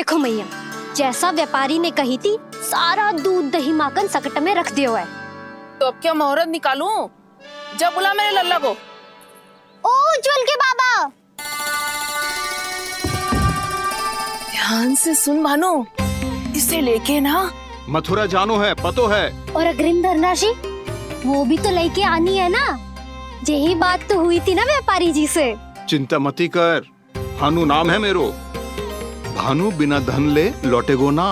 देखो मैया, जैसा व्यापारी ने कही थी सारा दूध दही माखन सकट में रख दियो है। तो अब क्या मुहूर्त निकालूं? जब बुला मेरे लल्ला को। ओ उज्जवल के बाबा, ध्यान से सुन भानु, इसे लेके ना मथुरा जानो है, पतो है। और अग्रिम धनराशि वो भी तो लेके आनी है ना। यही बात तो हुई थी ना व्यापारी जी से। चिंता मती कर, भानु नाम है मेरो। भानु बिना धन ले लौटेगो ना।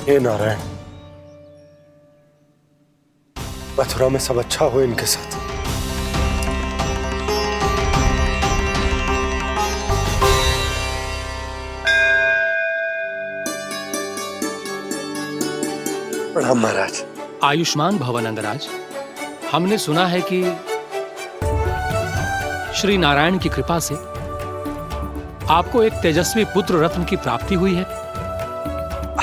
हे नारायण, मथुरा में सब अच्छा हो इनके साथ। प्रणाम महाराज। आयुष्मान भव नंदराज। हमने सुना है कि श्री नारायण की कृपा से आपको एक तेजस्वी पुत्र रत्न की प्राप्ति हुई है।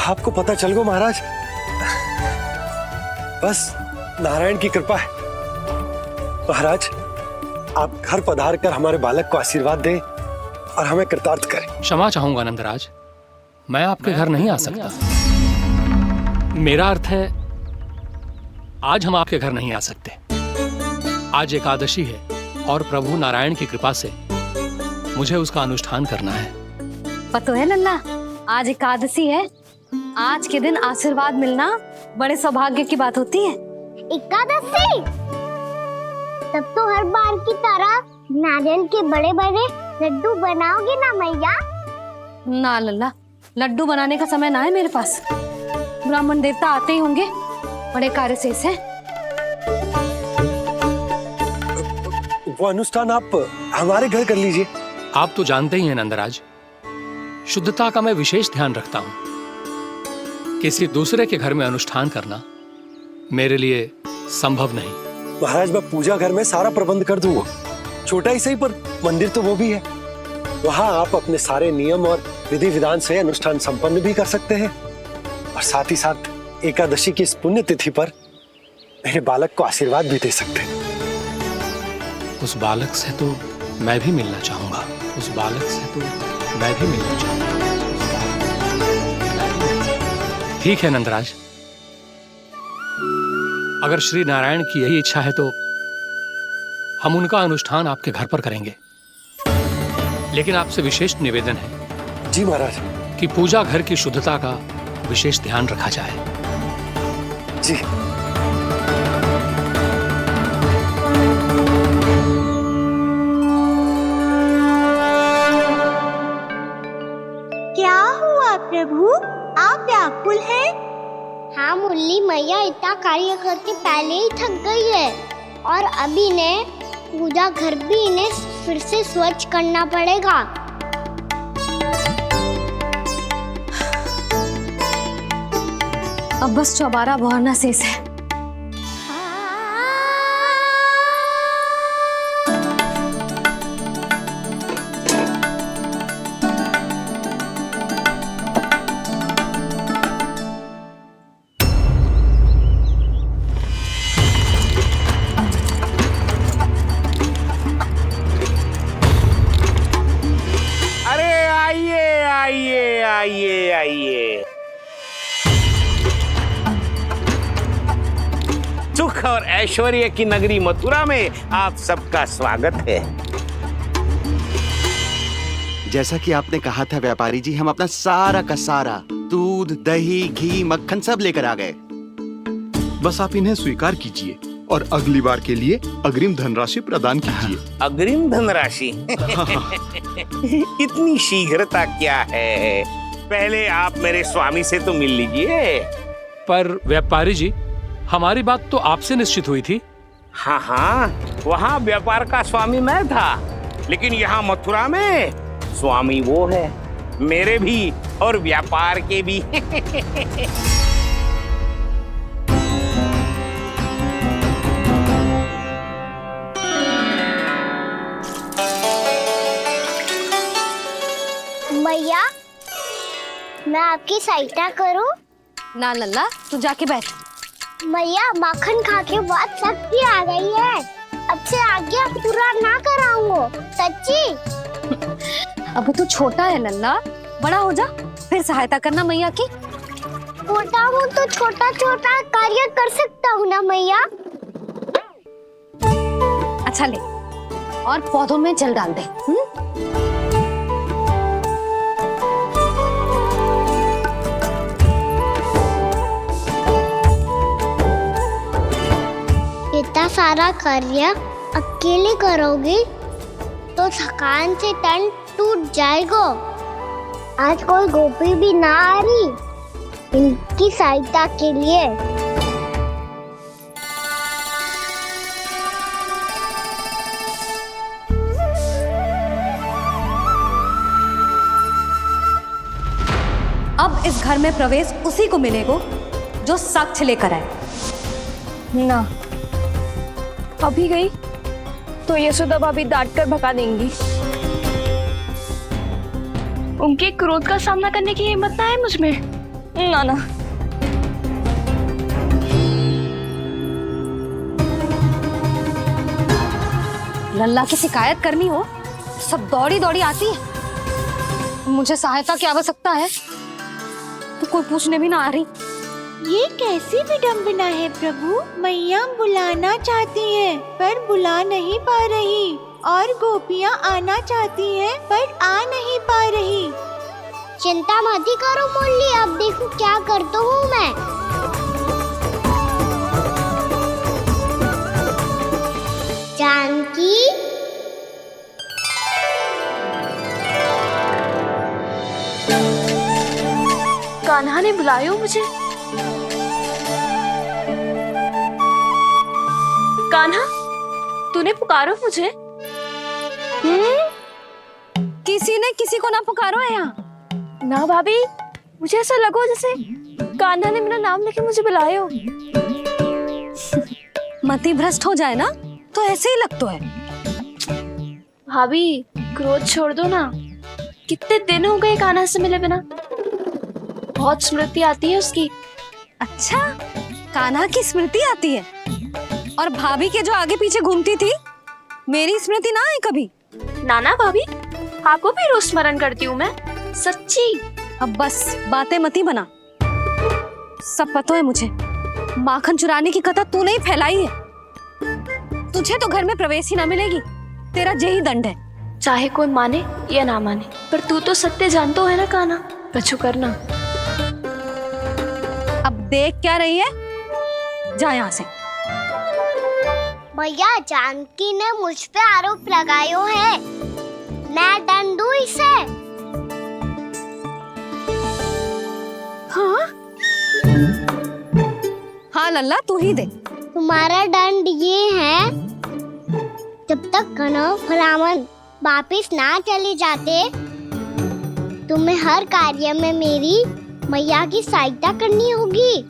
आपको पता चल गो महाराज, बस नारायण की कृपा है। महाराज, आप घर पधार कर हमारे बालक को आशीर्वाद दें और हमें कृतार्थ करें। क्षमा चाहूंगा नंदराज, मैं आपके घर नहीं आ सकता। मेरा अर्थ है, आज हम आपके घर नहीं आ सकते। आज एकादशी है और प्रभु नारायण की कृपा से मुझे उसका अनुष्ठान करना है। पता है लल्ला, आज एकादशी है। आज के दिन आशीर्वाद मिलना बड़े सौभाग्य की बात होती है। एकादशी, तब तो हर बार की तरह नारियल के बड़े बड़े लड्डू बनाओगे ना मैया? ना लल्ला, लड्डू बनाने का समय ना है मेरे पास। ब्राह्मण देवता आते ही होंगे, बड़े कार्य शेष हैं। वो अनुष्ठान आप हमारे घर कर लीजिए। आप तो जानते ही हैं नंदराज, शुद्धता का मैं विशेष ध्यान रखता हूं। किसी दूसरे के घर में अनुष्ठान करना मेरे लिए संभव नहीं। महाराज, मैं पूजा घर में सारा प्रबंध कर दूंगा। छोटा ही सही, पर मंदिर तो वो भी है। वहां आप अपने सारे नियम और विधि विधान से अनुष्ठान संपन्न भी कर सकते हैं और साथ ही साथ एकादशी की इस पुण्य तिथि पर मेरे बालक को आशीर्वाद भी दे सकते हैं। उस बालक से तो मैं भी मिलना चाहूंगा। उस बालक से तो मैं भी मिलना चाहूंगा। ठीक है नंदराज, अगर श्री नारायण की यही इच्छा है तो हम उनका अनुष्ठान आपके घर पर करेंगे। लेकिन आपसे विशेष निवेदन है। जी महाराज। कि पूजा घर की शुद्धता का विशेष ध्यान रखा जाए। जी। क्या हुआ प्रभु, आप व्याकुल हैं? हाँ मुरली मैया इतना कार्य करके पहले ही थक गई है और अभी ने पूजा घर भी इन्हें फिर से स्वच्छ करना पड़ेगा। अब बस चौबारा बहाना शेष है। आइए। सुख और ऐश्वर्य की नगरी मथुरा में आप सबका स्वागत है। जैसा कि आपने कहा था व्यापारी जी, हम अपना सारा का सारा दूध दही घी मक्खन सब लेकर आ गए। बस आप इन्हें स्वीकार कीजिए और अगली बार के लिए अग्रिम धनराशि प्रदान कीजिए। अग्रिम धनराशि? इतनी शीघ्रता क्या है? पहले आप मेरे स्वामी से तो मिल लीजिए। पर व्यापारी जी, हमारी बात तो आपसे निश्चित हुई थी। हाँ, वहाँ व्यापार का स्वामी मैं था, लेकिन यहाँ मथुरा में स्वामी वो है, मेरे भी और व्यापार के भी। भैया मैं आपकी सहायता करूं? ना लल्ला, तू जाके बैठ। मैया माखन खा के बहुत शक्ति आ गई है। अब से आगे पूरा ना कराऊंगा, सच्ची। अभी तू छोटा है लल्ला, बड़ा हो जा फिर सहायता करना मैया की। छोटा हूँ तो छोटा छोटा कार्य कर सकता हूँ ना मैया। अच्छा ले, और पौधों में जल डाल दे। इतना सारा कार्य अकेले करोगी तो थकान से तन टूट जाएगा। आज कोई गोपी भी ना आ रही इनकी सहायता के लिए। अब इस घर में प्रवेश उसी को मिलेगा जो साक्ष्य लेकर आए। ना, अभी गई तो यशोदा भाभी डांट कर भगा देंगी। उनके क्रोध का सामना करने की हिम्मत ना है मुझ में। ना ना, लल्ला की शिकायत करनी हो सब दौड़ी दौड़ी आती है। मुझे सहायता की आवश्यकता है तो कोई पूछने भी ना आ रही। ये कैसी विडंबना है प्रभु। मैया बुलाना चाहती हैं पर बुला नहीं पा रही, और गोपियाँ आना चाहती हैं पर आ नहीं पा रही। चिंता मत ही करो मुरली, अब देखो क्या करता हूँ मैं। जानकी, कान्हा ने बुलाया मुझे। कान्हा, तूने पुकारो मुझे। किसी ने किसी को ना पुकारो है यहाँ। ना भाभी, मुझे ऐसा लगो जैसे कान्हा ने मेरा नाम लेके मुझे बुलाया हो। मति भ्रष्ट हो जाए ना तो ऐसे ही लगता है। भाभी, क्रोध छोड़ दो ना। कितने दिन हो गए कान्हा से मिले बिना। बहुत स्मृति आती है उसकी। अच्छा, कान्हा की स्मृति आती है? और भाभी के जो आगे पीछे घूमती थी, मेरी स्मृति ना आई कभी? नाना भाभी, आपको भी रोज स्मरण करती हूँ मैं, सच्ची। अब बस बातें मती बना। सब पता है मुझे, माखन चुराने की कथा तूने ही फैलाई है। तुझे तो घर में प्रवेश ही ना मिलेगी, तेरा यही दंड है। चाहे कोई माने या ना माने, पर तू तो सत्य जानतो है ना कान्हा, कछु करना। अब देख क्या रही है, जा यहाँ से। भैया, जानकी ने मुझ पे आरोप लगायो है, मैं दंड दूं इसे। हाँ हाँ लल्ला, तू ही दे। तुम्हारा दंड ये है, जब तक कनव ब्राह्मण वापिस ना चले जाते, तुम्हें हर कार्य में मेरी मैया की सहायता करनी होगी,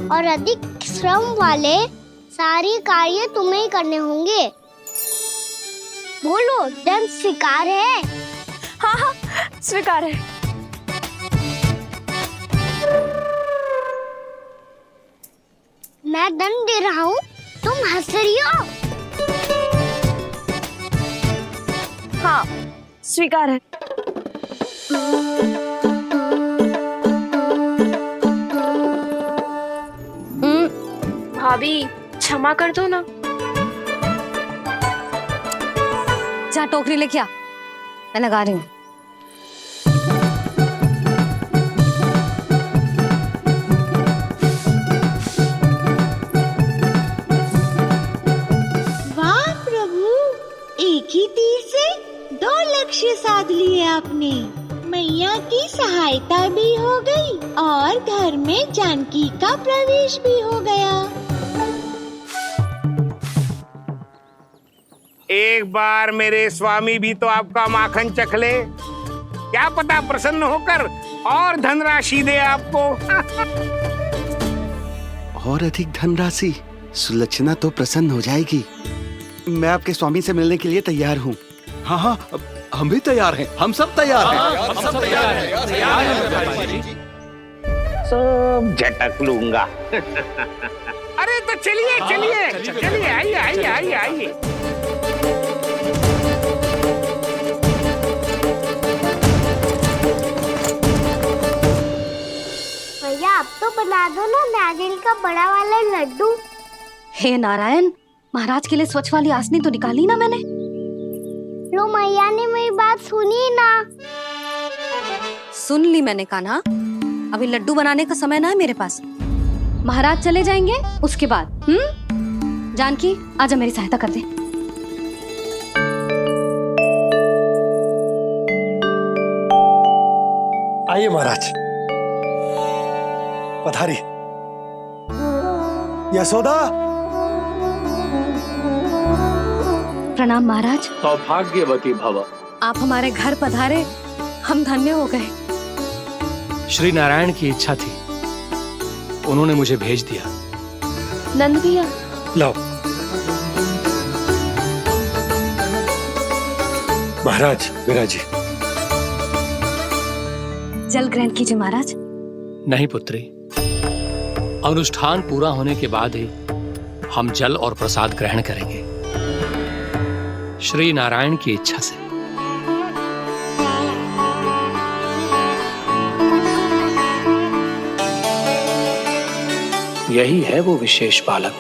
और अधिक श्रम वाले सारे कार्य तुम्हें ही करने होंगे। बोलो, दंड स्वीकार है? हाँ हाँ, स्वीकार है। मैं दंड दे रहा हूँ, तुम हंस रही हो? हाँ, स्वीकार है। भाभी, क्षमा कर दो ना। जा टोकरी लेके आ, मैं लगा रही हूँ। वाह प्रभु, एक ही तीर से 2 लक्ष्य साध लिए आपने। मैया की सहायता भी हो गई और घर में जानकी का प्रवेश भी हो गया। एक बार मेरे स्वामी भी तो आपका माखन चख ले, क्या पता प्रसन्न होकर और धनराशि दे आपको। और अधिक धनराशि? सुलक्षणा तो प्रसन्न हो जाएगी। मैं आपके स्वामी से मिलने के लिए तैयार हूँ। हाँ हाँ, हम भी तैयार हैं, हम सब तैयार हैं। हम सब तैयार हैं, तैयार हैं व्यापारी जी। सब झटक लूंगा। अरे तो चलिए चलिए चलिए, आइए आइए आइए आइए। भैया आप तो बना दो ना नारियल का बड़ा वाला लड्डू। हे नारायण, महाराज के लिए स्वच्छ वाली आसनी तो निकाली ना मैंने। लो मैया ने मेरी बात सुनी ना। सुन ली मैंने कान्हा, अभी लड्डू बनाने का समय ना है मेरे पास। महाराज चले जाएंगे उसके बाद। जानकी आजा मेरी सहायता कर दे। आइए महाराज, पधारी। यशोदा। प्रणाम महाराज। सौभाग्यवती भव। आप हमारे घर पधारे, हम धन्य हो गए। श्री नारायण की इच्छा थी, उन्होंने मुझे भेज दिया। नंद भैया, लाओ। महाराज विराजी। जल ग्रहण कीजिए महाराज। नहीं पुत्री, अनुष्ठान पूरा होने के बाद ही हम जल और प्रसाद ग्रहण करेंगे, श्री नारायण की इच्छा से। यही है वो विशेष बालक।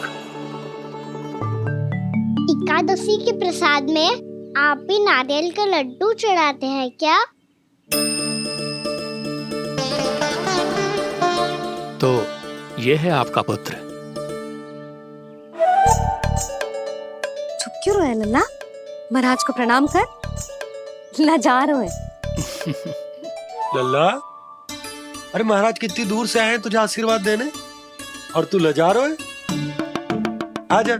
एकादशी के प्रसाद में आप भी नारियल का लड्डू चढ़ाते हैं क्या? तो ये है आपका पुत्र। चुप क्यों रहे लल्ला? महाराज को प्रणाम कर। लाजार है। लल्ला, अरे महाराज कितनी दूर से आए हैं तुझे आशीर्वाद देने, और तू लजारो है। आजा,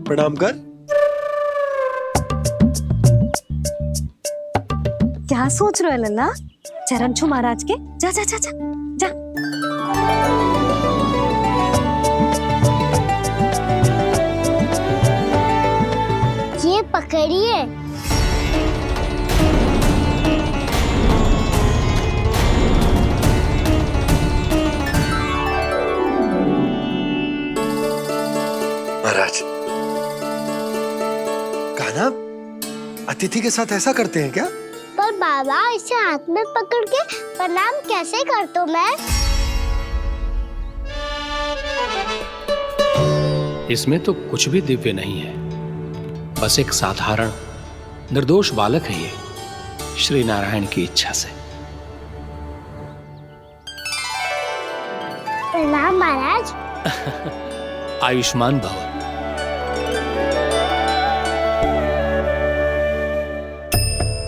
प्रणाम कर। क्या सोच रहे हो लल्ला? चरण छू महाराज के। जा जा जा जा जा। ये पकड़िए। महाराज, कान्हा अतिथि के साथ ऐसा करते हैं क्या? पर बाबा, इसे हाथ में पकड़ के प्रणाम कैसे करता हूँ मैं? इसमें तो कुछ भी दिव्य नहीं है, बस एक साधारण निर्दोष बालक है ये, श्री नारायण की इच्छा से। प्रणाम महाराज। आयुष्मान भव।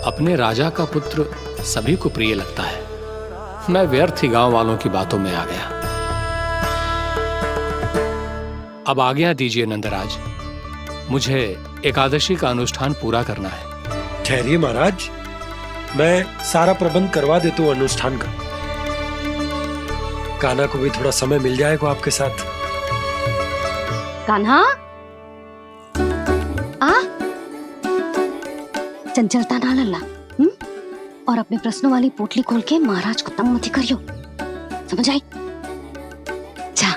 अपने राजा का पुत्र सभी को प्रिय लगता है। मैं व्यर्थ ही गांव वालों की बातों में आ गया। अब आज्ञा दीजिए नंदराज, मुझे एकादशी का अनुष्ठान पूरा करना है। ठहरिए महाराज, मैं सारा प्रबंध करवा देता हूँ अनुष्ठान का। कान्हा को भी थोड़ा समय मिल जाएगा आपके साथ। कान्हा, आ चंचलता ना लल्ला। और अपने प्रश्नों वाली पोटली खोल के महाराज को तंग मत करियो, समझ आई? जा।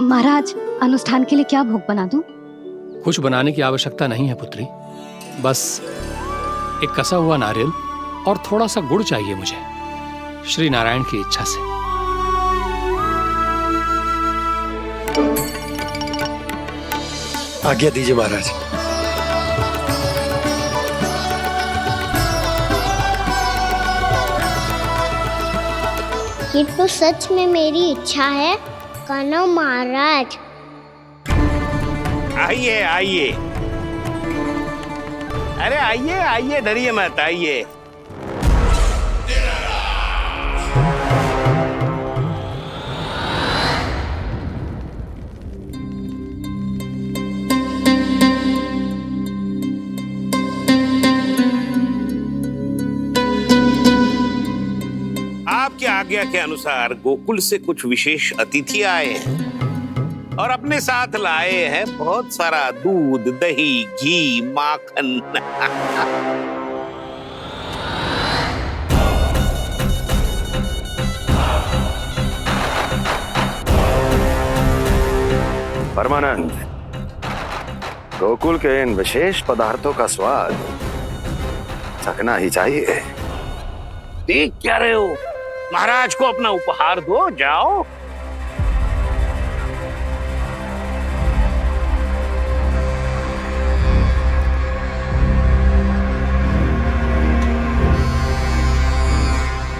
महाराज, अनुष्ठान के लिए क्या भोग बना दूं? कुछ बनाने की आवश्यकता नहीं है पुत्री, बस एक कसा हुआ नारियल और थोड़ा सा गुड़ चाहिए मुझे, श्री नारायण की इच्छा से। आज्ञा दीजिए महाराज। ये तो सच में मेरी इच्छा है कान्हा महाराज। आइए आइए, अरे आइए आइए, डरिए मत, आइए। आपकी आज्ञा के अनुसार गोकुल से कुछ विशेष अतिथि आए हैं। और अपने साथ लाए हैं बहुत सारा दूध, दही, घी, माखन। परमानंद, गोकुल के इन विशेष पदार्थों का स्वाद चखना ही चाहिए। देख क्या रहे हो? महाराज को अपना उपहार दो, जाओ।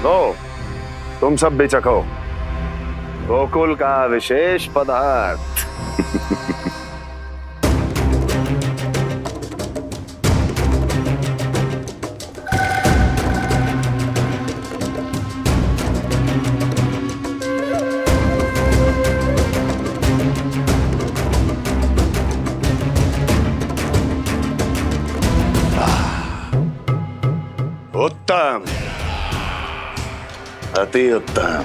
लो, तुम सब भी चखो गोकुल का विशेष पदार्थ। उत्तम, अति उत्तम।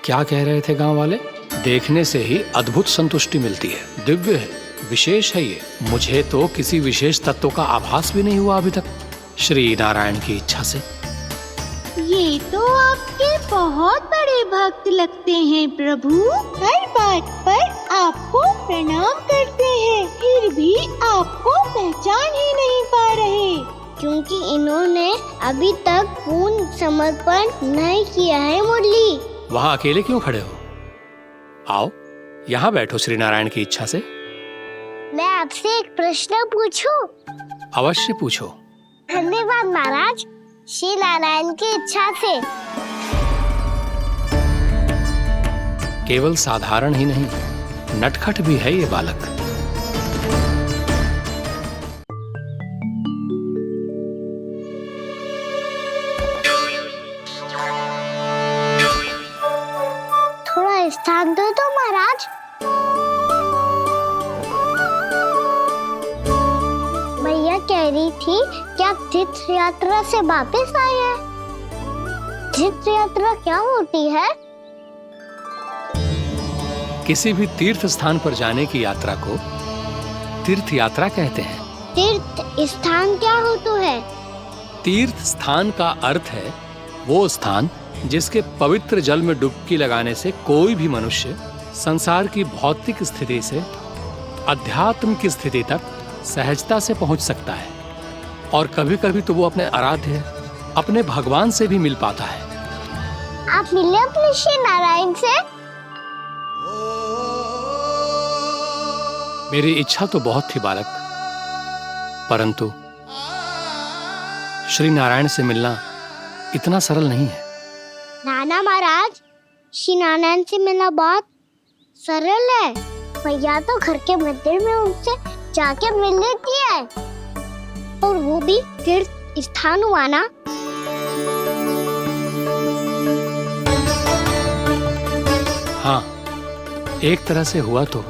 क्या कह रहे थे गांव वाले? देखने से ही अद्भुत संतुष्टि मिलती है, दिव्य है, विशेष है ये। मुझे तो किसी विशेष तत्व का आभास भी नहीं हुआ अभी तक, श्री नारायण की इच्छा से। ये तो आपके बहुत बड़े भक्त लगते हैं प्रभु। हर बात पर आपको प्रणाम करते हैं, फिर भी आपको पहचान ही नहीं पा रहे। क्योंकि इन्होंने अभी तक पूर्ण समर्पण नहीं किया है मुरली। वहां अकेले क्यों खड़े हो? आओ यहाँ बैठो श्री नारायण की इच्छा से। मैं आपसे एक प्रश्न पूछूं? अवश्य पूछो। धन्यवाद महाराज, श्री नारायण की इच्छा से। केवल साधारण ही नहीं, नटखट भी है ये बालक। थोड़ा स्थान दो तो महाराज। भैया कह रही थी कि आप तीर्थ यात्रा से वापस आए हैं। तीर्थ यात्रा क्या होती है? किसी भी तीर्थ स्थान पर जाने की यात्रा को तीर्थ यात्रा कहते हैं। तीर्थ स्थान क्या होता है? तीर्थ स्थान का अर्थ है वो स्थान जिसके पवित्र जल में डुबकी लगाने से कोई भी मनुष्य संसार की भौतिक स्थिति से अध्यात्म की स्थिति तक सहजता से पहुंच सकता है, और कभी कभी तो वो अपने आराध्य, अपने भगवान से भी मिल पाता है। आप मिले अपने श्री नारायण से? मेरी इच्छा तो बहुत थी बालक, परंतु श्री नारायण से मिलना इतना सरल नहीं है। नाना महाराज, श्री नारायण से मिलना बहुत सरल है। भैया तो घर के मंदिर में उनसे जाके मिल लेती है, और वो भी तीर्थ स्थान हुआ ना। हाँ, एक तरह से हुआ तो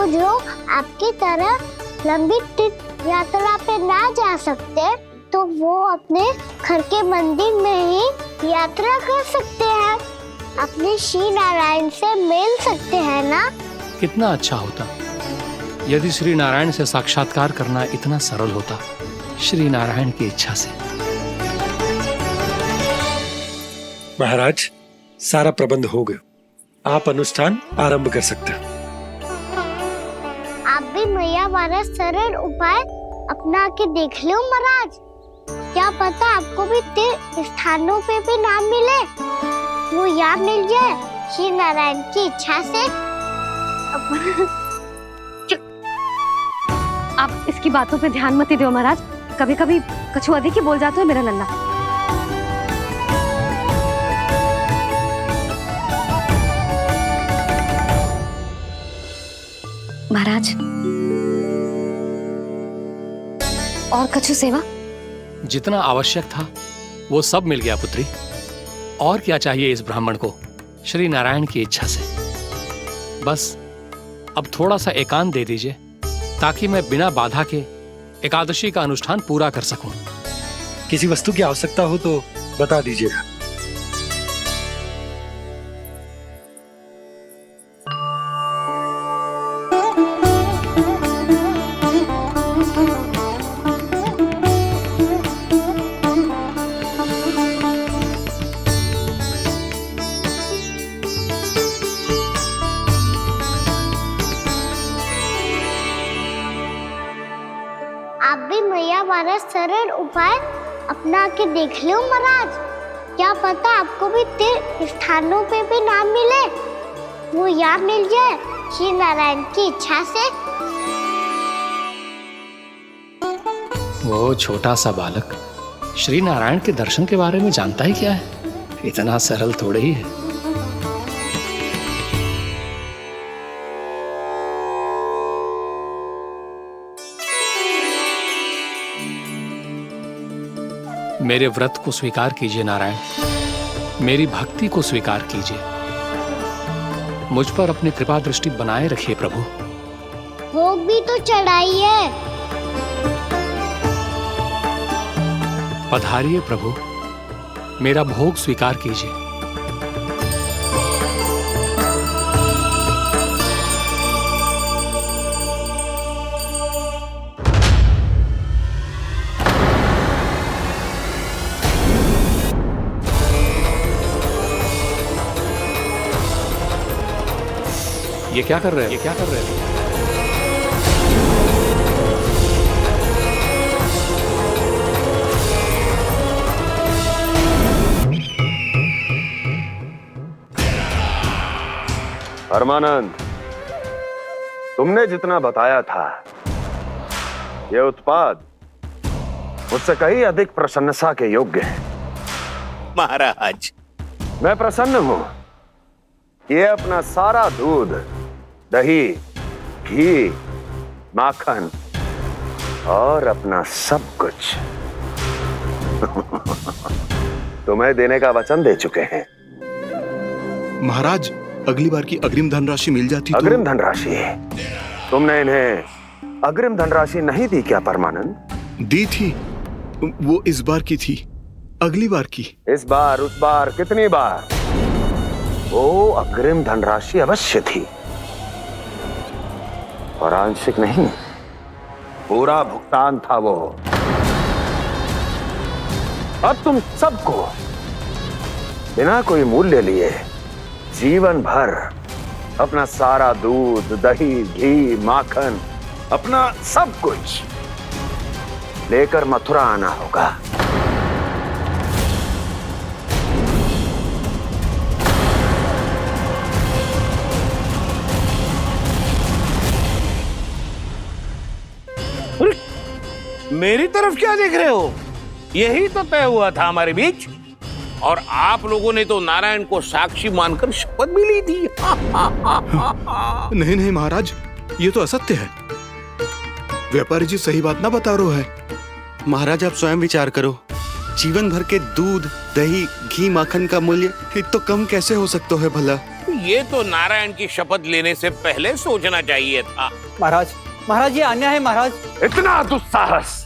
जो आपकी तरह लंबी तीर्थ यात्रा पे ना जा सकते, तो वो अपने घर के मंदिर में ही यात्रा कर सकते हैं, अपने श्री नारायण से मिल सकते हैं ना। कितना अच्छा होता यदि श्री नारायण से साक्षात्कार करना इतना सरल होता, श्री नारायण की इच्छा से। महाराज, सारा प्रबंध हो गया, आप अनुष्ठान आरंभ कर सकते हैं। आप भी मैया वाला सरल उपाय अपना के देख लो महाराज। क्या पता आपको भी तीर्थ स्थानों पे भी नाम मिले, वो याद मिल जाए श्री नारायण की इच्छा से। आप इसकी बातों पे ध्यान मत दो महाराज, कभी कभी कछु अधिक ही बोल जाते हो मेरा नन्ना। महाराज, और कछु सेवा? जितना आवश्यक था वो सब मिल गया पुत्री। और क्या चाहिए इस ब्राह्मण को श्री नारायण की इच्छा से। बस अब थोड़ा सा एकांत दे दीजिए ताकि मैं बिना बाधा के एकादशी का अनुष्ठान पूरा कर सकूं। किसी वस्तु की आवश्यकता हो तो बता दीजिएगा। आप भी मैया वाला सरल उपाय अपना के देख लो महाराज। क्या पता आपको भी तीर्थ स्थानों पे भी नाम मिले, वो यहाँ मिल जाए श्री नारायण की इच्छा से। वो छोटा सा बालक श्री नारायण के दर्शन के बारे में जानता ही क्या है? इतना सरल थोड़े ही है। मेरे व्रत को स्वीकार कीजिए नारायण, मेरी भक्ति को स्वीकार कीजिए। मुझ पर अपनी कृपा दृष्टि बनाए रखिए प्रभु। भोग भी तो चढ़ाइए। पधारिए प्रभु, मेरा भोग स्वीकार कीजिए। ये क्या कर रहे हैं? ये क्या कर रहे हैं? परमानंद, तुमने जितना बताया था ये उत्पाद मुझसे कहीं अधिक प्रशंसा के योग्य है। महाराज, मैं प्रसन्न हूं। ये अपना सारा दूध, दही, घी, माखन और अपना सब कुछ तुम्हें देने का वचन दे चुके हैं। महाराज, अगली बार की अग्रिम धनराशि मिल जाती तो। अग्रिम धनराशि? तुमने इन्हें अग्रिम धनराशि नहीं दी क्या परमानंद? दी थी, वो इस बार की थी, अगली बार की। इस बार, उस बार, कितनी बार? वो अग्रिम धनराशि अवश्य थी और आंशिक नहीं, पूरा भुगतान था वो। अब तुम सबको बिना कोई मूल्य लिए जीवन भर अपना सारा दूध, दही, घी, माखन, अपना सब कुछ लेकर मथुरा आना होगा। मेरी तरफ क्या देख रहे हो? यही तो तय हुआ था हमारे बीच, और आप लोगों ने तो नारायण को साक्षी मानकर शपथ भी ली थी। नहीं नहीं महाराज, ये तो असत्य है। व्यापारी जी सही बात ना बता रहे हैं। महाराज आप स्वयं विचार करो, जीवन भर के दूध, दही, घी, माखन का मूल्य इतना कम कैसे हो सकता है भला? ये तो नारायण की शपथ लेने से पहले सोचना चाहिए था। महाराज, महाराज ये अन्याय है महाराज। इतना दुस्साहस!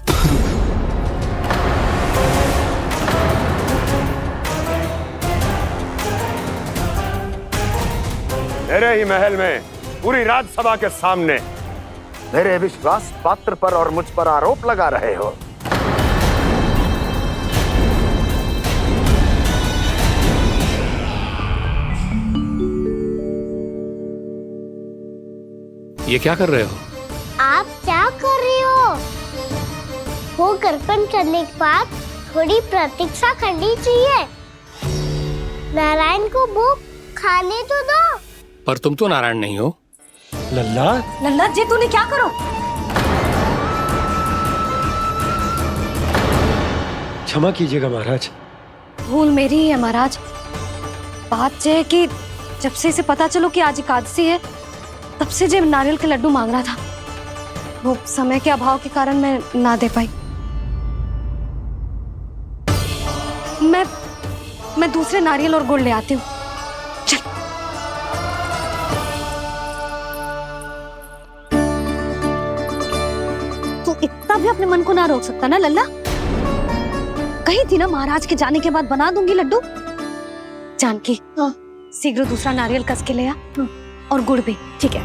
मेरे ही महल में पूरी राज्यसभा के सामने मेरे विश्वास पात्र पर और मुझ पर आरोप लगा रहे हो। ये क्या कर रहे हो? आप क्या कर रहे हो? वो अर्पण करने के बाद थोड़ी प्रतीक्षा करनी चाहिए। नारायण को भोग खाने तो दो। पर तुम तो नारायण नहीं हो। लल्ला, लल्ला जी तूने क्या करो? क्षमा कीजिएगा महाराज। भूल मेरी ही है महाराज। बात यह है कि जब से इसे पता चलो कि आज एकादशी है, तब से जब नारियल के लड्डू मांग रहा था, वो समय के अभाव के कारण मैं ना दे पाई। मैं दूसरे नारियल और गुड़ ले आती हूँ। चल। तू इतना भी अपने मन को ना रोक सकता ना लल्ला? कही थी ना महाराज के जाने के बाद बना दूंगी लड्डू। जानकी, शीघ्र दूसरा नारियल कस के ले आ, और गुड़ भी। ठीक है।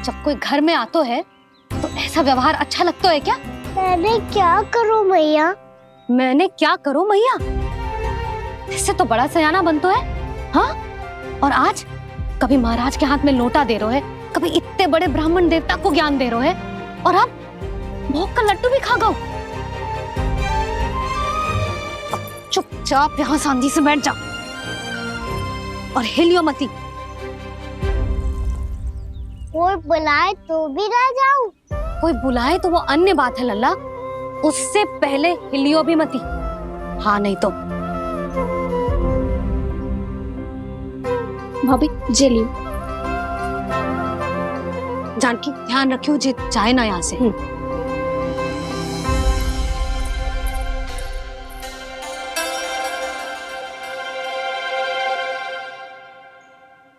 जब कोई घर में आतो है तो ऐसा व्यवहार अच्छा लगता है क्या? मैंने क्या करूं मैया? मैंने क्या करूं मैया? इससे तो बड़ा सयाना बनतो है। हाँ, और आज कभी महाराज के हाथ में लोटा दे रहे है, कभी इतने बड़े ब्राह्मण देवता को ज्ञान दे रहे है, और अब भोग का लड्डू भी खा गो। चुपचाप यहाँ सांधी से बैठ जा और हिलियो मती। कोई बुलाए तो भी ना जाऊं? कोई बुलाए तो वो अन्य बात है लल्ला, उससे पहले हिलियो भी मती। हाँ नहीं तो। भाभी जे लियो। जानकी ध्यान रखियो जे जाए ना यहाँ से।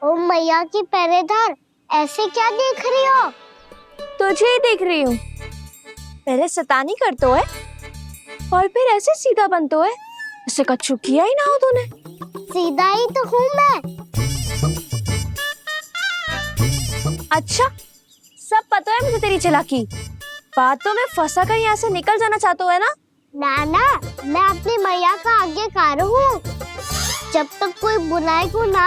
ओ मैया की पहरेदार, ऐसे क्या देख रही हो? तुझे ही देख रही हूँ। पहले शैतानी करतो है और फिर ऐसे सीधा बनतो है। ऐसे कछु किया ही ना हो तूने। सीधा ही तो हूँ मैं। अच्छा, सब पता है मुझे तेरी चालाकी। बातों में फंसा कर यहाँ से निकल जाना चाहते हो है ना? नाना, मैं अपनी मैया का आज्ञाकार हूँ। जब तक कोई बुलाएगा ना,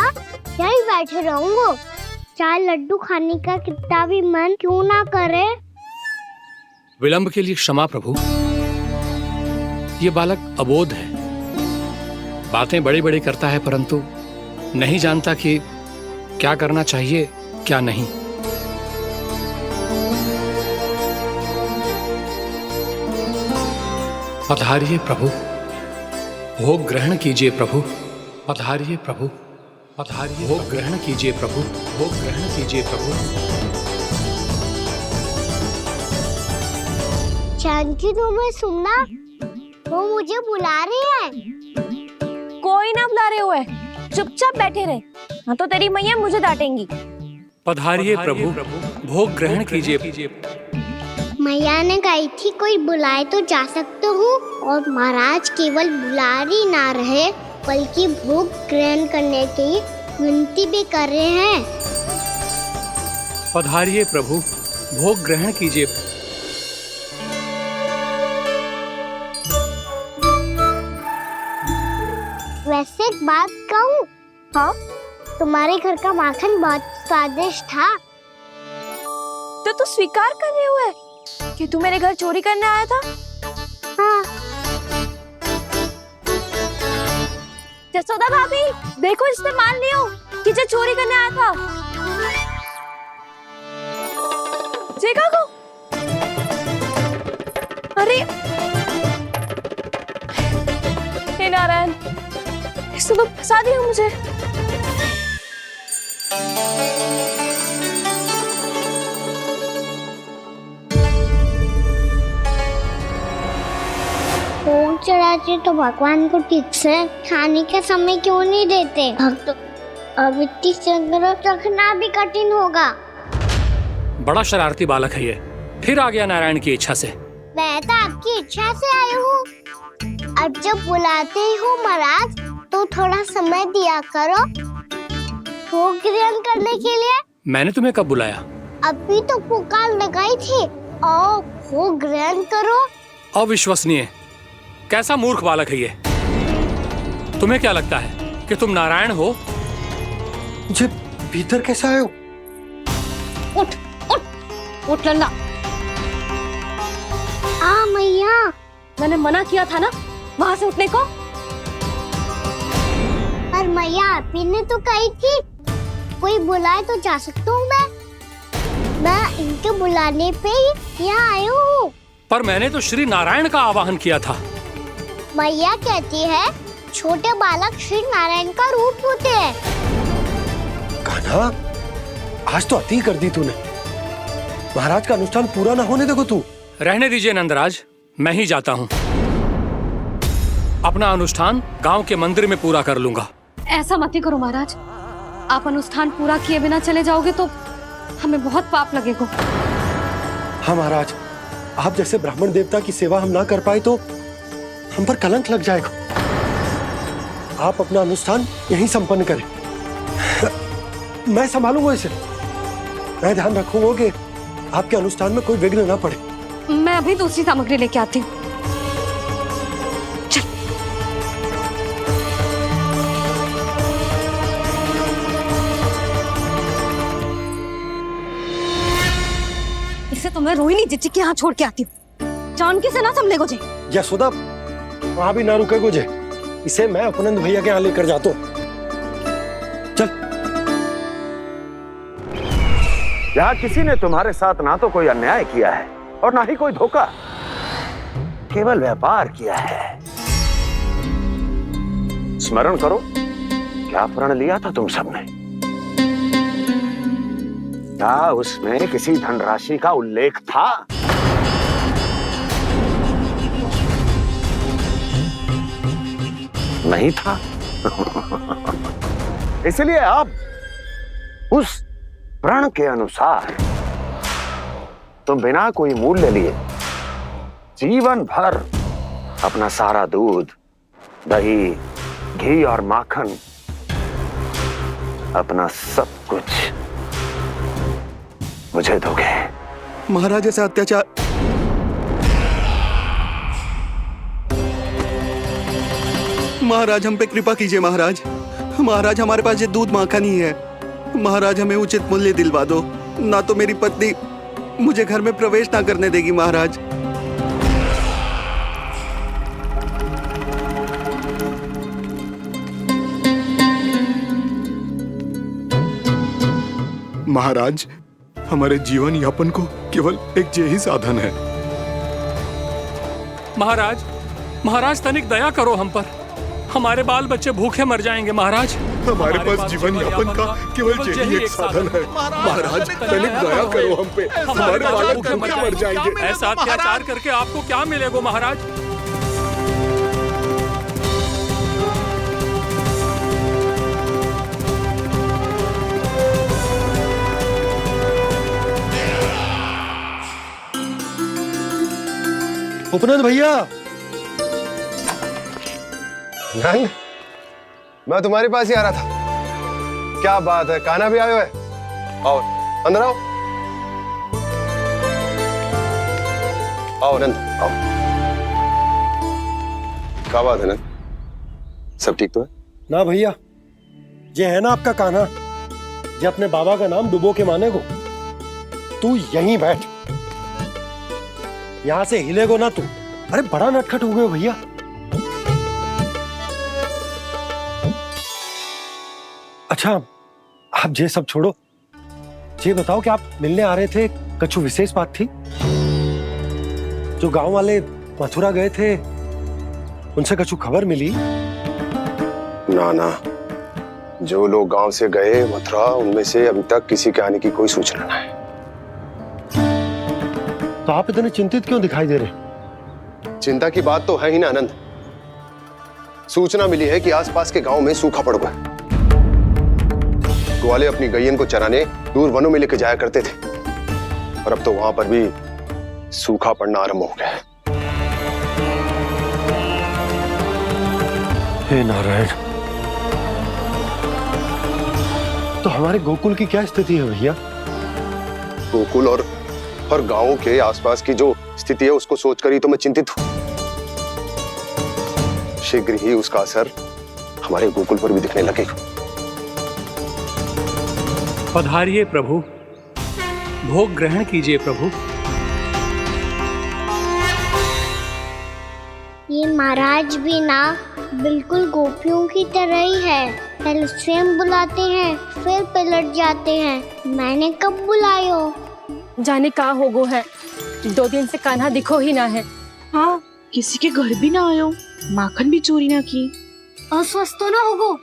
यहीं बैठे रहूंगा। चाहे लड्डू खाने का कितना भी मन क्यों ना करे। विलंब के लिए क्षमा प्रभु। ये बालक अबोध है, बातें बड़ी बड़ी करता है परंतु नहीं जानता कि क्या करना चाहिए क्या नहीं। पधारिए प्रभु, भोग ग्रहण कीजिए प्रभु। पधारिए प्रभु, पधारिए। भोग ग्रहण कीजिए प्रभु, भोग ग्रहण कीजिए प्रभु। जानकी, तुम्हें सुनना, वो मुझे बुला रही है। कोई ना बुला रहे हुए, चुपचाप बैठे रहे, हाँ तो तेरी मैया मुझे डांटेंगी। पधारिए प्रभु, भोग ग्रहण कीजिए। मैया ने कही थी कोई बुलाए तो जा सकते हूँ, और महाराज केवल बुलारी ना रहे बल्कि भोग ग्रहण करने की विनती भी कर रहे हैं। पधारिए प्रभु, भोग ग्रहण कीजिए। वैसे एक बात कहूँ? हाँ? तुम्हारे घर का माखन बहुत स्वादिष्ट था। तो तू स्वीकार कर रहे हुए कि तू मेरे घर चोरी करने आया था? हाँ। जसोदा भाभी, देखो इसने मान लियो कि जो चोरी करने आया था। देखा को? अरे हे नारायण, इसने तो फंसा दिया मुझे। भोग चढ़ाते तो भगवान को ठीक से खाने का समय क्यों नहीं देते? भक्त अब इतनी संग्रह रखना भी कठिन होगा। बड़ा शरारती बालक है ये, फिर आ गया नारायण की इच्छा से। मैं तो आपकी इच्छा से आई हूँ। अब जब बुलाते ही हो महाराज, तो थोड़ा समय दिया करो भोग ग्रहण करने के लिए। मैंने तुम्हें कब बुलाया? अभी तो पुकार लगाई थी, आओ भोग ग्रहण करो। अविश्वसनीय, कैसा मूर्ख बालक है ये। तुम्हें क्या लगता है कि तुम नारायण हो? मुझे भीतर कैसे आए हो? उठ उठ उठ लल्ला। मैया, मैंने मना किया था ना वहां से उठने को। पर मैया, आपी ने तो कही थी कोई बुलाए तो जा सकता हूँ मैं इनके बुलाने पे ही यहाँ आई हूँ। पर मैंने तो श्री नारायण का आवाहन किया था। मैया कहती है छोटे बालक श्री नारायण का रूप होते हैं। कान्हा, आज तो अति कर दी तूने। महाराज का अनुष्ठान पूरा ना होने देखो तू। रहने दीजिए नंदराज, मैं ही जाता हूँ। अपना अनुष्ठान गांव के मंदिर में पूरा कर लूंगा। ऐसा मत ही करो महाराज, आप अनुष्ठान पूरा किए बिना चले जाओगे तो हमें बहुत पाप लगेगा। हाँ महाराज, आप जैसे ब्राह्मण देवता की सेवा हम ना कर पाए तो हम पर कलंक लग जाएगा। आप अपना अनुष्ठान यहीं संपन्न करें, मैं संभालूंगा इसे। मैं ध्यान रखूंगा कि आपके अनुष्ठान में कोई विघ्न ना पड़े। मैं अभी दूसरी सामग्री लेके आती हूँ। इसे तो मैं रोहिणी जीजी के यहाँ छोड़ के आती हूँ। जानकी से ना संभले गुजे। यशोदा, वहां भी ना रुके गुजे। इसे मैं अपनंद भैया के यहाँ लेकर जाता हूँ। चल। यहाँ किसी ने तुम्हारे साथ ना तो कोई अन्याय किया है और ना ही कोई धोखा, केवल व्यापार किया है। स्मरण करो, क्या प्रण लिया था तुम सबने? क्या उसमें किसी धनराशि का उल्लेख था? नहीं था। इसलिए आप उस प्रण के अनुसार तुम बिना कोई मूल्य लिए जीवन भर अपना सारा दूध, दही, घी और माखन, अपना सब कुछ मुझे दोगे। महाराज ऐसा अत्याचार। महाराज हम पे कृपा कीजिए महाराज। महाराज हमारे पास ये दूध माखन ही है। महाराज हमें उचित मूल्य दिलवा दो, ना तो मेरी पत्नी मुझे घर में प्रवेश ना करने देगी महाराज। महाराज, हमारे जीवन यापन को केवल एक यही साधन है। महाराज, महाराज तनिक दया करो हम पर। हमारे बाल बच्चे भूखे मर जाएंगे महाराज। हमारे पास जीवन यापन का केवल यही एक साधन है। महाराज तनिक दया करो हम पे, हमारे बालक भूखे मर जाएंगे। ऐसा अत्याचार करके आपको क्या मिलेगा महाराज? उपनंद भैया। नंद, मैं तुम्हारे पास ही आ रहा था। क्या बात है, कान्हा भी आयो है? आओ अंदर आओ। आओ नंद आओ। क्या बात है नंद, सब ठीक तो है? ना भैया, ये है ना आपका कान्हा, ये अपने बाबा का नाम डुबो के माने को। तू यहीं बैठ, यहां से हिलेगो ना तू। अरे बड़ा नटखट हो गए भैया। अच्छा, आप ये सब छोड़ो, ये बताओ कि आप मिलने आ रहे थे, कछु विशेष बात थी? जो गांव वाले मथुरा गए थे, उनसे कछु खबर मिली? ना ना, जो लोग गांव से गए मथुरा, उनमें से अभी तक किसी के आने की कोई सूचना नहीं। तो आप इतने चिंतित क्यों दिखाई दे रहे? चिंता की बात तो है ही ना आनंद। सूचना मिली है कि आसपास के गांव में सूखा पड़ गया। ग्वाले अपनी गैयन को चराने दूर वनों में लेकर जाया करते थे, और अब तो वहां पर भी सूखा पड़ना आरंभ हो गया है। हे नारायण, तो हमारे गोकुल की क्या स्थिति है भैया? गोकुल और गांवों के आसपास की जो स्थिति है उसको सोचकर ही तो मैं चिंतित हूं। शीघ्र ही उसका असर हमारे गोकुल पर भी दिखने लगेगा। पधारिए प्रभु, भोग ग्रहण कीजिए प्रभु। ये महाराज भी ना बिल्कुल गोपियों की तरह ही है। पहले स्वयं बुलाते हैं, फिर पलट जाते हैं। मैंने कब बुलायो? जाने का होगो है, 2 दिन से कान्हा दिखो ही ना है। हाँ, किसी के घर भी ना आयो, माखन भी चोरी ना की। अस्वस्थ तो ना होगो,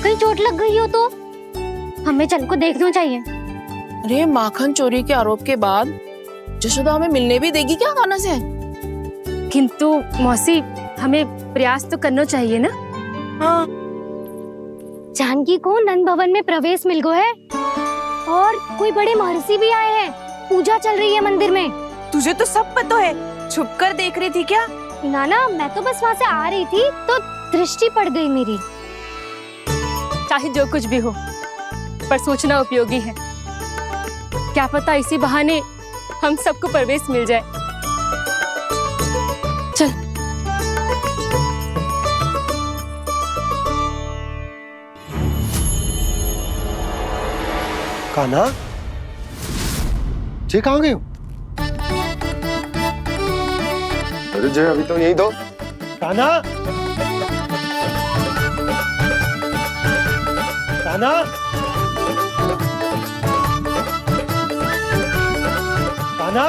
कहीं चोट लग गई हो तो? हमें चल को देखना चाहिए। अरे माखन चोरी के आरोप के बाद जशोदा हमें मिलने भी देगी क्या कान्हा से? किंतु मौसी, हमें प्रयास तो करना चाहिए ना। हाँ। जानकी को नंद भवन में प्रवेश मिल गो है और कोई बड़े महर्षि भी आए हैं। पूजा चल रही है मंदिर में। तुझे तो सब पता है, छुप कर देख रही थी क्या? ना, मैं तो बस वहाँ से आ रही थी तो दृष्टि पड़ गई मेरी। चाहे जो कुछ भी हो, पर सोचना उपयोगी है। क्या पता इसी बहाने हम सबको प्रवेश मिल जाए। चल। कान्हा, जी कहाँ गए हो? अरे जय, अभी तो यही दो। कान्हा, कान्हा, कान्हा।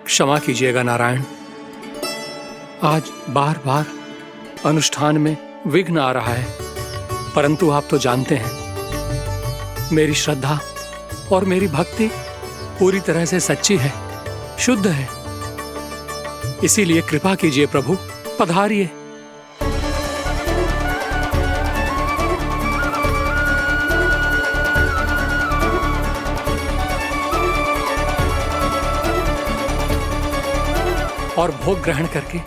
क्षमा कीजिएगा नारायण, आज बार बार अनुष्ठान में विघ्न आ रहा है, परंतु आप तो जानते हैं मेरी श्रद्धा और मेरी भक्ति पूरी तरह से सच्ची है, शुद्ध है। इसीलिए कृपा कीजिए प्रभु, पधारिए। और भोग ग्रहण करके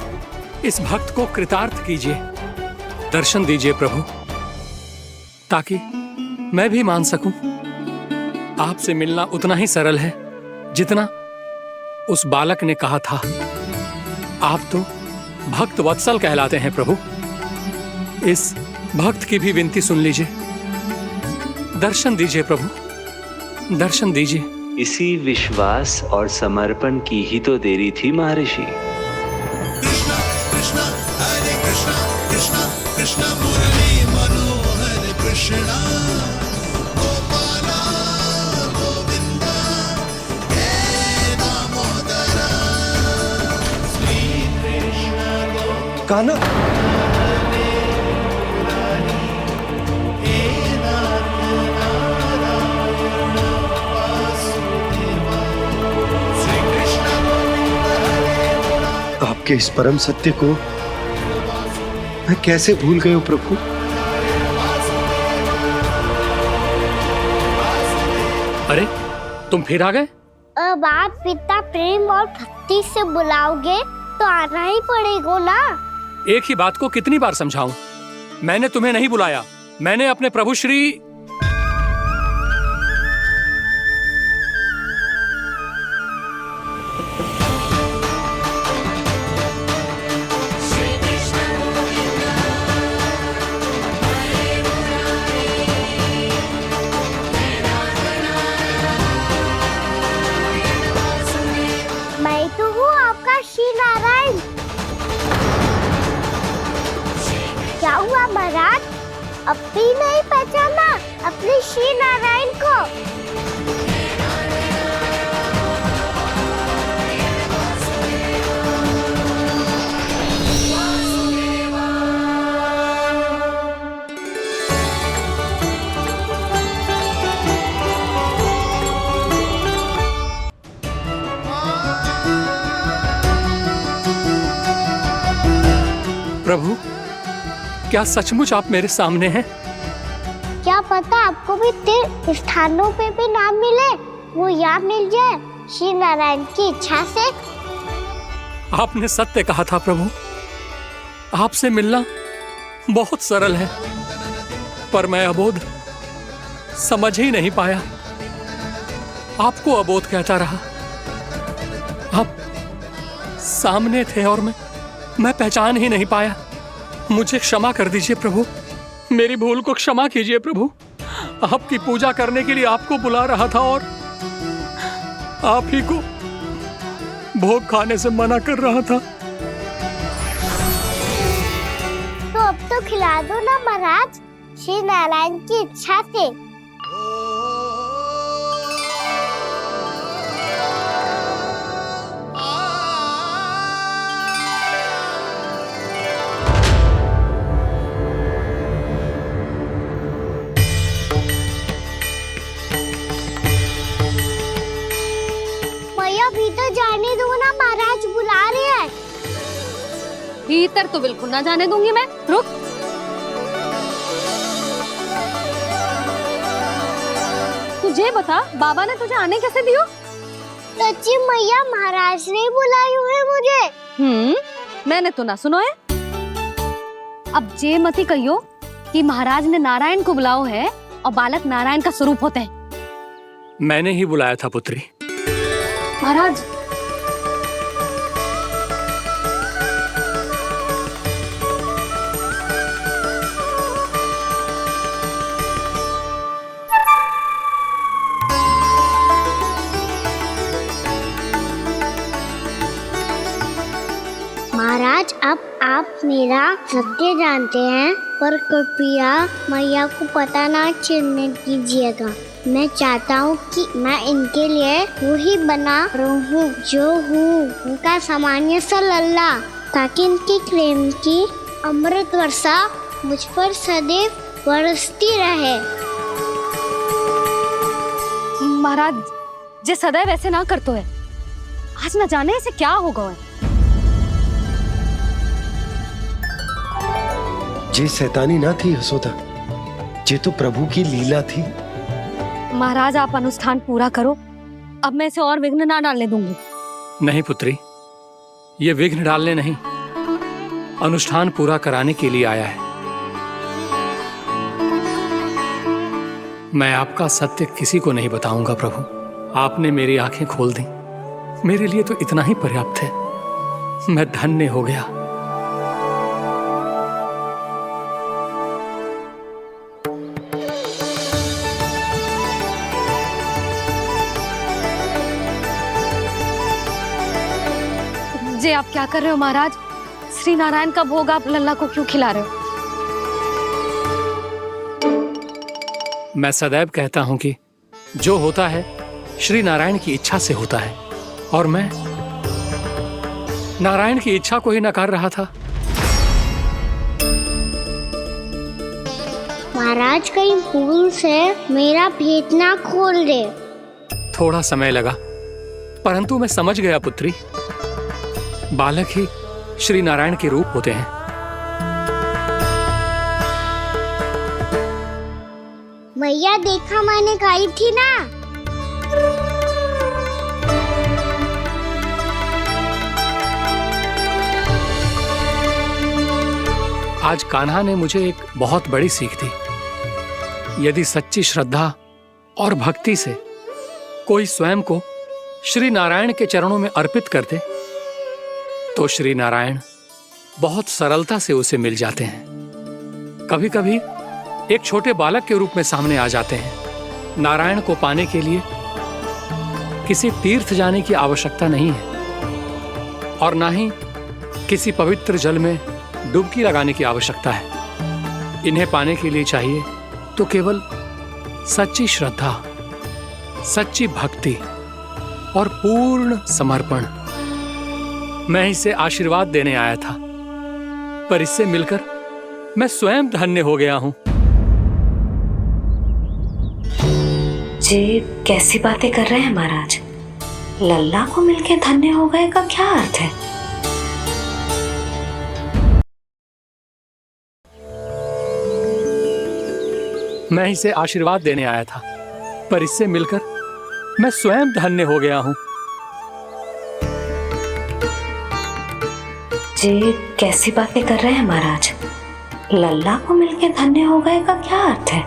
इस भक्त को कृतार्थ कीजिए। दर्शन दीजिए प्रभु, ताकि मैं भी मान सकूं आपसे मिलना उतना ही सरल है जितना उस बालक ने कहा था। आप तो भक्त वत्सल कहलाते हैं प्रभु। इस भक्त की भी विनती सुन लीजिए। दर्शन दीजिए प्रभु, दर्शन दीजिए। इसी विश्वास और समर्पण की ही तो देरी थी महर्षि। कृष्ण मुरली मनोहर कृष्णा गोपाला गोविंदा हे दामोदरा श्री कृष्ण कान्हा, आपके इस परम सत्य को मैं कैसे भूल गया हूं प्रभु। अरे तुम फिर आ गए? अब आप इतना प्रेम और भक्ति से बुलाओगे तो आना ही पड़ेगा ना। एक ही बात को कितनी बार समझाऊं? मैंने तुम्हें नहीं बुलाया, मैंने अपने प्रभु श्री मैं तो हूँ आपका श्री नारायण। क्या हुआ महाराज, अब भी नहीं पहचाना अपने श्री नारायण को? प्रभु, क्या सचमुच आप मेरे सामने हैं? क्या पता आपको भी तीर्थ स्थानों पे भी नाम मिले, वो यहाँ मिल जाए श्री नारायण की इच्छा से। आपने सत्य कहा था प्रभु, आपसे मिलना बहुत सरल है, पर मैं अबोध समझ ही नहीं पाया। आपको अबोध कहता रहा। आप सामने थे और मैं पहचान ही नहीं पाया। मुझे क्षमा कर दीजिए प्रभु, मेरी भूल को क्षमा कीजिए प्रभु। आपकी पूजा करने के लिए आपको बुला रहा था और आप ही को भोग खाने से मना कर रहा था। तो अब तो खिला दो ना महाराज, श्री नारायण की इच्छा से। तो बिल्कुल ना जाने दूंगी मैं। रुक। तुझे बता, बाबा ने तुझे आने कैसे दियो? सच्ची मैया, महाराज ने बुलाई हुई है मुझे। मैंने तो ना सुनो है। अब जे मती कहियो कि महाराज ने नारायण को बुलाओ है और बालक नारायण का स्वरूप होते हैं। मैंने ही बुलाया था पुत्री। महाराज, महाराज, अब आप मेरा सत्य जानते हैं, पर कृपया मैया को पता ना चलने दीजिएगा। मैं चाहता हूँ कि मैं इनके लिए वही बना रहूँ जो हूँ, उनका सामान्य सा लल्ला, ताकि इनके प्रेम की अमृत वर्षा मुझ पर सदैव बरसती रहे। महाराज, जे सदैव ऐसे ना करतो है, आज न जाने इसे क्या होगा है। जे शैतानी ना थी यशोदा, जे तो प्रभु की लीला थी। महाराज, आप अनुष्ठान पूरा करो, अब मैं इसे और विघ्न ना डालने दूंगी। नहीं पुत्री, ये विघ्न डालने नहीं, अनुष्ठान पूरा कराने के लिए आया है। मैं आपका सत्य किसी को नहीं बताऊंगा प्रभु। आपने मेरी आंखें खोल दी, मेरे लिए तो इतना ही पर्याप्त है। मैं धन्य हो गया। जे आप क्या कर रहे हो महाराज? श्री नारायण का भोग आप लल्ला को क्यों खिला रहे हो? मैं सदैव कहता हूं कि जो होता है श्री नारायण की इच्छा से होता है, और मैं नारायण की इच्छा को ही नकार रहा था। महाराज, कहीं भूल से मेरा भेद ना खोल दे। थोड़ा समय लगा, परंतु मैं समझ गया पुत्री। बालक ही श्री नारायण के रूप होते हैं। मैया, देखा मैंने कही थी ना। आज कान्हा ने मुझे एक बहुत बड़ी सीख दी। यदि सच्ची श्रद्धा और भक्ति से कोई स्वयं को श्री नारायण के चरणों में अर्पित कर दे, तो श्री नारायण बहुत सरलता से उसे मिल जाते हैं। कभी कभी एक छोटे बालक के रूप में सामने आ जाते हैं। नारायण को पाने के लिए किसी तीर्थ जाने की आवश्यकता नहीं है, और ना ही किसी पवित्र जल में डुबकी लगाने की आवश्यकता है। इन्हें पाने के लिए चाहिए तो केवल सच्ची श्रद्धा, सच्ची भक्ति और पूर्ण समर्पण। मैं इसे आशीर्वाद देने आया था, पर इससे मिलकर मैं स्वयं धन्य हो गया हूं। जे कैसी बातें कर रहे हैं महाराज? लल्ला को मिलके धन्य हो गए का क्या अर्थ है? मैं इसे आशीर्वाद देने आया था, पर इससे मिलकर मैं स्वयं धन्य हो गया हूं। जे कैसी बातें कर रहे हैं महाराज? लल्ला को मिलके धन्य हो गए का क्या अर्थ है?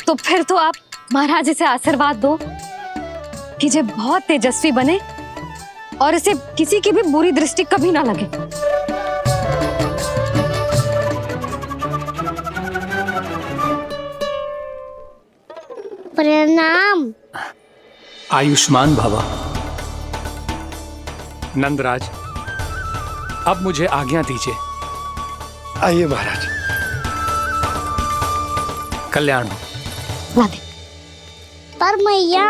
तो फिर तो आप महाराज इसे आशीर्वाद दो कि जे बहुत तेजस्वी बने और इसे किसी की भी बुरी दृष्टि कभी ना लगे। प्रणाम। आयुष्मान भव। नंदराज, अब मुझे आज्ञा दीजिए। आइए महाराज। कल्याण हो। पर मैया,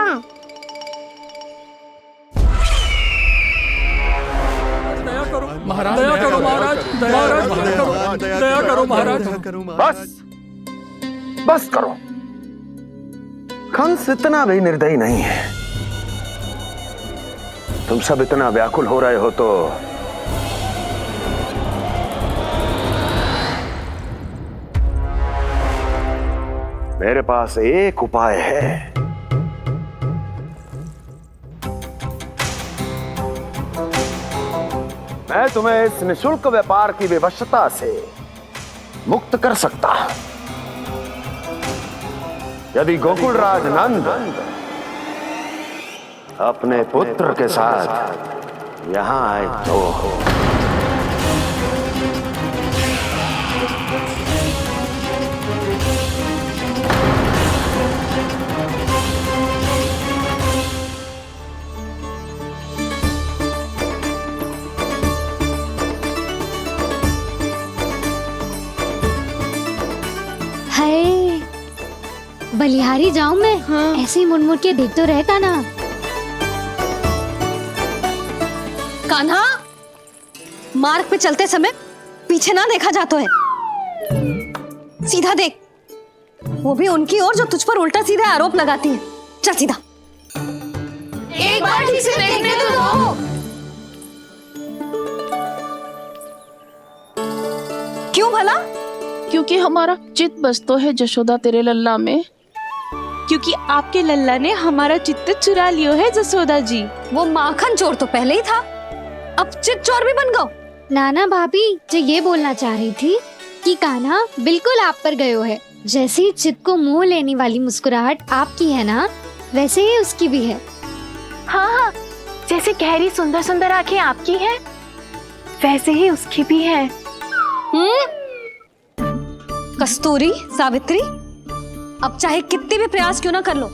महाराज, दया करो महाराज, दया करो महाराज। बस, बस करो। कंस इतना भी निर्दयी नहीं है। तुम सब इतना व्याकुल हो रहे हो तो मेरे पास एक उपाय है। मैं तुम्हें इस निशुल्क व्यापार की विवशता से मुक्त कर सकता हूं। यदि गोकुलराज नंद अपने पुत्र के साथ यहां आए तो हाय, बलिहारी जाऊं मैं? हाँ। ऐसे ही मुड़ मुड़ के देख तो रहे कान्हा। कान्हा, मार्ग पे चलते समय पीछे ना देखा जाता है, सीधा देख। वो भी उनकी ओर जो तुझ पर उल्टा सीधा आरोप लगाती है। चल सीधा। एक बार ठीक से देखने तो दो। क्यों भला? क्योंकि हमारा चित्त बसतो है जशोदा तेरे लल्ला में। क्योंकि आपके लल्ला ने हमारा चित्त चुरा लियो है जसोदा जी। वो माखन चोर तो पहले ही था, अब चित्त चोर भी बन गो। नाना भाभी जो ये बोलना चाह रही थी कि कान्हा बिल्कुल आप पर गयो है। जैसे ही चित्त को मोह लेने वाली मुस्कुराहट आपकी है ना, वैसे ही उसकी भी है। हाँ हाँ, जैसे गहरी सुंदर सुंदर आंखें आपकी हैं, वैसे ही उसकी भी है। कस्तूरी, सावित्री, अब चाहे कितने भी प्रयास क्यों ना कर लो,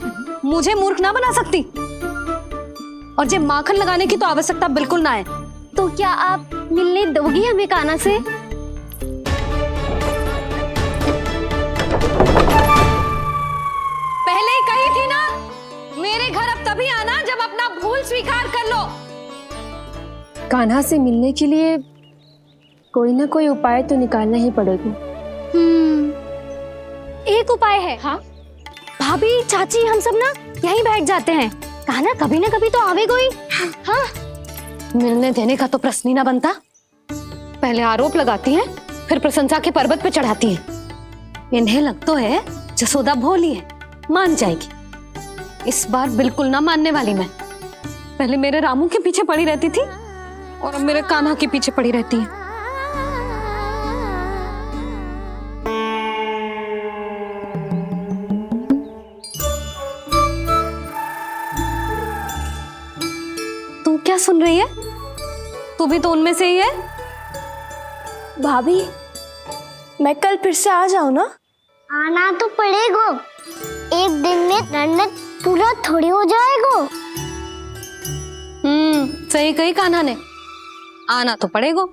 मुझे मूर्ख ना बना सकती। और जे माखन लगाने की तो आवश्यकता बिल्कुल ना है। तो क्या आप मिलने दोगी हमें कान्हा से? पहले ही कही थी ना, मेरे घर अब तभी आना जब अपना भूल स्वीकार कर लो। कान्हा से मिलने के लिए कोई ना कोई उपाय तो निकालना ही पड़ेगा। एक उपाय है। हाँ? भाभी, चाची, हम सब ना यहीं बैठ जाते हैं। कान्हा कभी ना कभी तो आवेगा ही। हाँ? मिलने देने का तो प्रश्न ही ना बनता। पहले आरोप लगाती हैं, फिर प्रशंसा के पर्वत पे चढ़ाती हैं। इन्हें लगता है जसोदा भोली है, मान जाएगी। इस बार बिल्कुल ना मानने वाली मैं। पहले मेरे रामू के पीछे पड़ी रहती थी और अब मेरे कान्हा के पीछे पड़ी रहती है। तू क्या सुन रही है? तू भी तो उनमें से ही है। भाभी, मैं कल फिर से आ जाऊं ना? आना तो पड़ेगा। एक दिन में रन्नत पूरा थोड़ी हो जाएगा। सही कही कान्हा ने, आना तो पड़ेगा।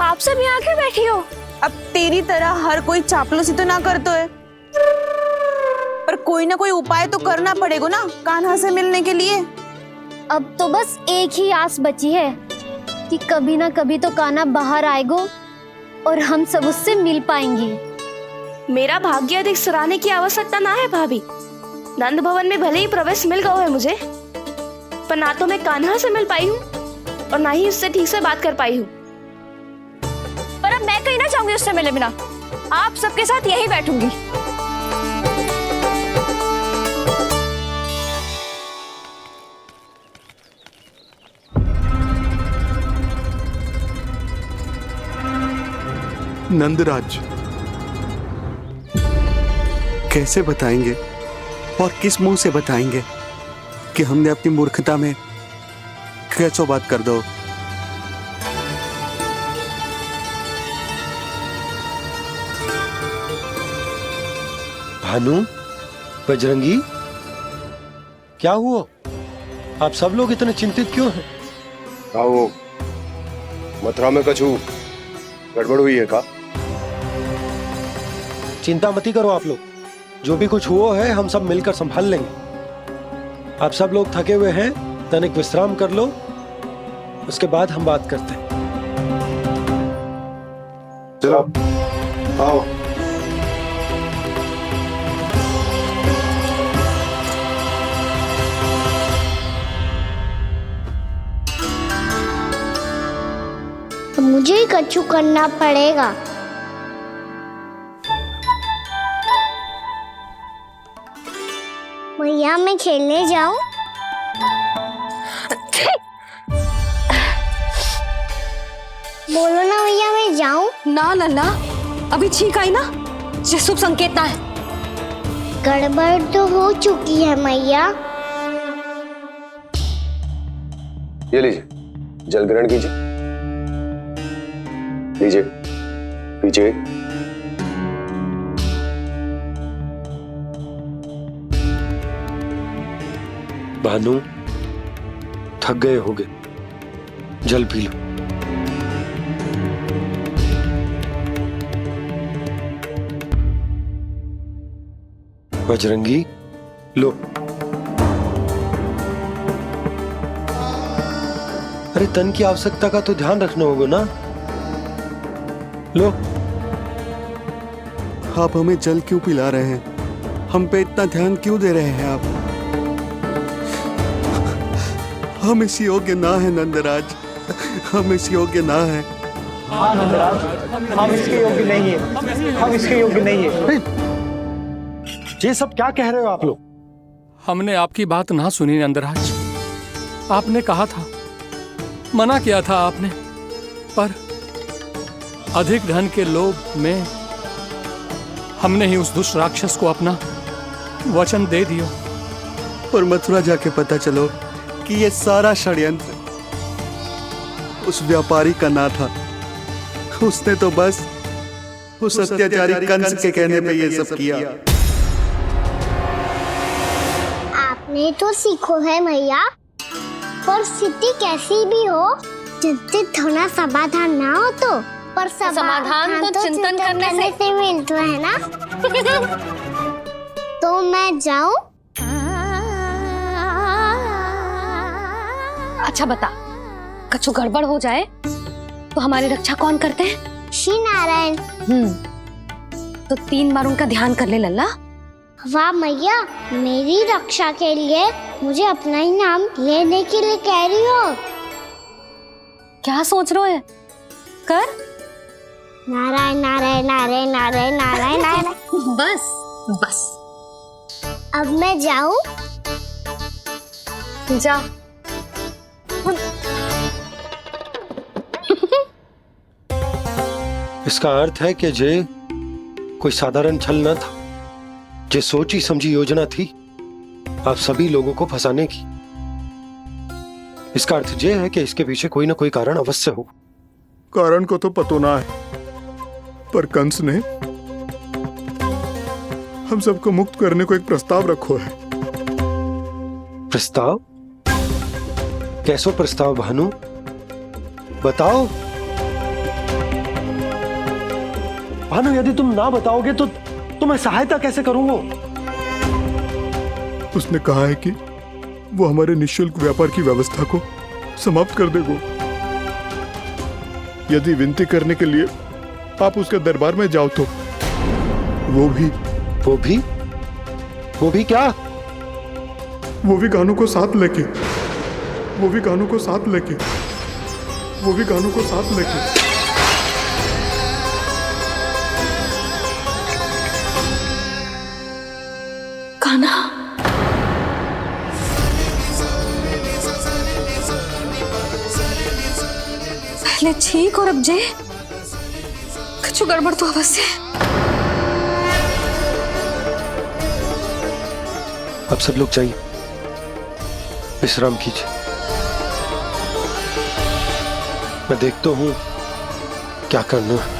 आप सब यहाँ क्यों बैठी हो? अब तेरी तरह हर कोई चापलूसी तो ना करतो है, पर कोई ना कोई उपाय तो करना पड़ेगा ना कान्हा से मिलने के लिए। अब तो बस एक ही आस बची है कि कभी ना कभी तो कान्हा बाहर आएगा और हम सब उससे मिल पाएंगे। मेरा भाग्य अधिक सराहने की आवश्यकता ना है भाभी। नंद भवन में भले ही प्रवेश मिल गया है मुझे, पर ना तो मैं कान्हा से मिल पाई हूँ और ना ही उससे ठीक से बात कर पाई हूँ। पर अब मैं कहीं ना चाहूंगी उससे मिले बिना। आप सबके साथ यही बैठूंगी। नंदराज, कैसे बताएंगे और किस मुंह से बताएंगे कि हमने अपनी मूर्खता में कैसो बात कर दो। भानु, बजरंगी, क्या हुआ? आप सब लोग इतने चिंतित क्यों हैं? वो मथुरा में कछु गड़बड़ हुई है का? चिंता मती करो आप लोग, जो भी कुछ हुआ है हम सब मिलकर संभाल लेंगे। आप सब लोग थके हुए हैं, तनिक विश्राम कर लो, उसके बाद हम बात करते हैं। चलो आओ। मुझे ही कछु करना पड़ेगा। मैया मैं खेलने जाऊं? बोलो ना भैया मैं जाऊं? ना लल्ला, अभी छींक आई ना, ये शुभ संकेत ना है। गड़बड़ तो हो चुकी है मैया। ये लीजिए, जल ग्रहण कीजिए। लीजिए, पीजिए। भानु, थक गए होगे, जल पी लो। बजरंगी, लो। अरे तन की आवश्यकता का तो ध्यान रखना होगा ना, लो। आप हमें जल क्यों पिला रहे हैं? हम पे इतना ध्यान क्यों दे रहे हैं आप? हम इस योग्य ना है नंदराज, हम इस योग्य ना है। हाँ नंदराज, हम इसके योग्य नहीं है, हम इसके योग्य नहीं है। ये सब क्या कह रहे हो आप लोग? हमने आपकी बात ना सुनी नंदराज। आपने कहा था, मना किया था आपने, पर अधिक धन के लोभ में हमने ही उस दुष्ट राक्षस को अपना वचन दे दिया। पर मथुरा जाके पता चलो कि ये सारा षड्यंत्र उस व्यापारी का ना था। उसने तो बस उस अत्याचारी कंस के कहने पे ये सब किया। आपने तो सीखो है भैया, पर स्थिति कैसी भी हो, चिंतित होना समाधान ना हो तो, पर समाधान तो चिंतन करने से मिलता है ना। तो मैं जाऊं? अच्छा बता, कछु गड़बड़ हो जाए तो हमारी रक्षा कौन करते हैं? श्री नारायण। तो 3 बार उनका ध्यान कर ले लल्ला। वाह मैया, मेरी रक्षा के लिए मुझे अपना ही नाम लेने के लिए कह रही हो? क्या सोच रहे हो? कर नारायण नारायण नारायण नारायण नारायण नारायण। बस बस, अब मैं जाऊं? जा। इसका अर्थ है कि जे कोई साधारण छल न था, जे सोची समझी योजना थी आप सभी लोगों को फंसाने की। इसका अर्थ ये है कि इसके पीछे कोई ना कोई कारण अवश्य हो। कारण को तो पतो ना है, पर कंस ने हम सबको मुक्त करने को एक प्रस्ताव रखो है। प्रस्ताव? कैसो प्रस्ताव भानु, बताओ। भानु, यदि तुम ना बताओगे तो तुम्हें सहायता कैसे करूंगा? उसने कहा है कि वो हमारे निःशुल्क व्यापार की व्यवस्था को समाप्त कर देगा यदि विनती करने के लिए आप उसके दरबार में जाओ तो। वो भी क्या? वो भी गानों को साथ लेके, वो भी गानों को साथ लेके, वो भी गानों को साथ लेके। कान्हा, पहले ठीक और अब जे कुछ गड़बड़ तो अवश्य। अब सब लोग जाइए, विश्राम कीजिए। मैं देखता हूं क्या करना है।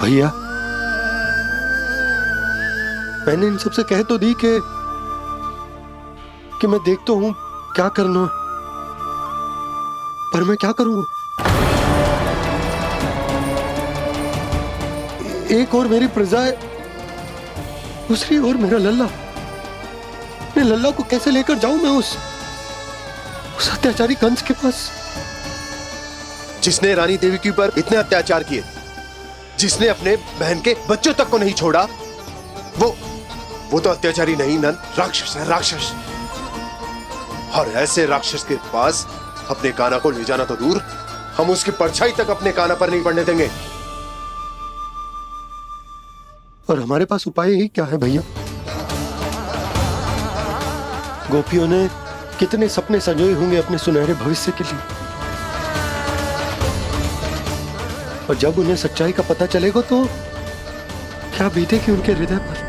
भैया, मैंने इन सबसे कह तो दी कि मैं देखता हूं क्या करना है, पर मैं क्या करूंगा? एक और मेरी प्रजा है, दूसरी ओर मेरा लल्ला। मैं लल्ला को कैसे लेकर जाऊं मैं उस अत्याचारी कंस के पास? जिसने रानी देवी के ऊपर इतने अत्याचार किए, जिसने अपने बहन के बच्चों तक को नहीं छोड़ा, वो तो अत्याचारी नहीं नंद, राक्षस है, राक्षस। और ऐसे राक्षस के पास अपने कान्हा को ले जाना तो दूर, हम उसकी परछाई तक अपने कान्हा पर नहीं पड़ने देंगे। और हमारे पास उपाय ही क्या है भैया? गोपियों ने कितने सपने संजोए होंगे अपने सुनहरे भविष्य के लिए, और जब उन्हें सच्चाई का पता चलेगा तो क्या बीतेगी उनके हृदय पर?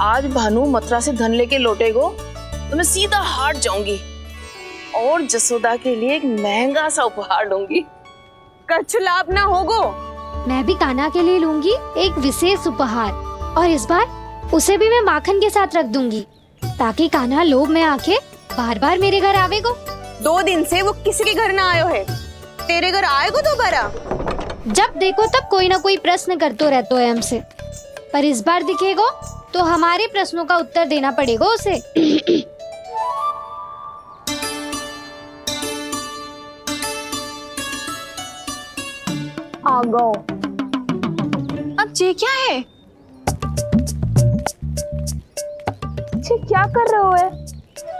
आज भानु मथुरा से धन लेके लौटेगो तो मैं सीधा हाट जाऊंगी और जसोदा के लिए एक महंगा सा उपहार दूंगी। कछु लाभ ना होगो। मैं भी कान्हा के लिए लूंगी एक विशेष उपहार, और इस बार उसे भी मैं माखन के साथ रख दूंगी, ताकि कान्हा लोभ में आके बार बार मेरे घर आवेगो। 2 दिन से वो किसी के घर ना आयो है, तेरे घर आएगो दोबारा? जब देखो तब कोई ना कोई प्रश्न करते रहते है हमसे, पर इस बार दिखेगो तो हमारे प्रश्नों का उत्तर देना पड़ेगा उसे। आ गो। अब ये क्या है? ये क्या कर रहे हो है?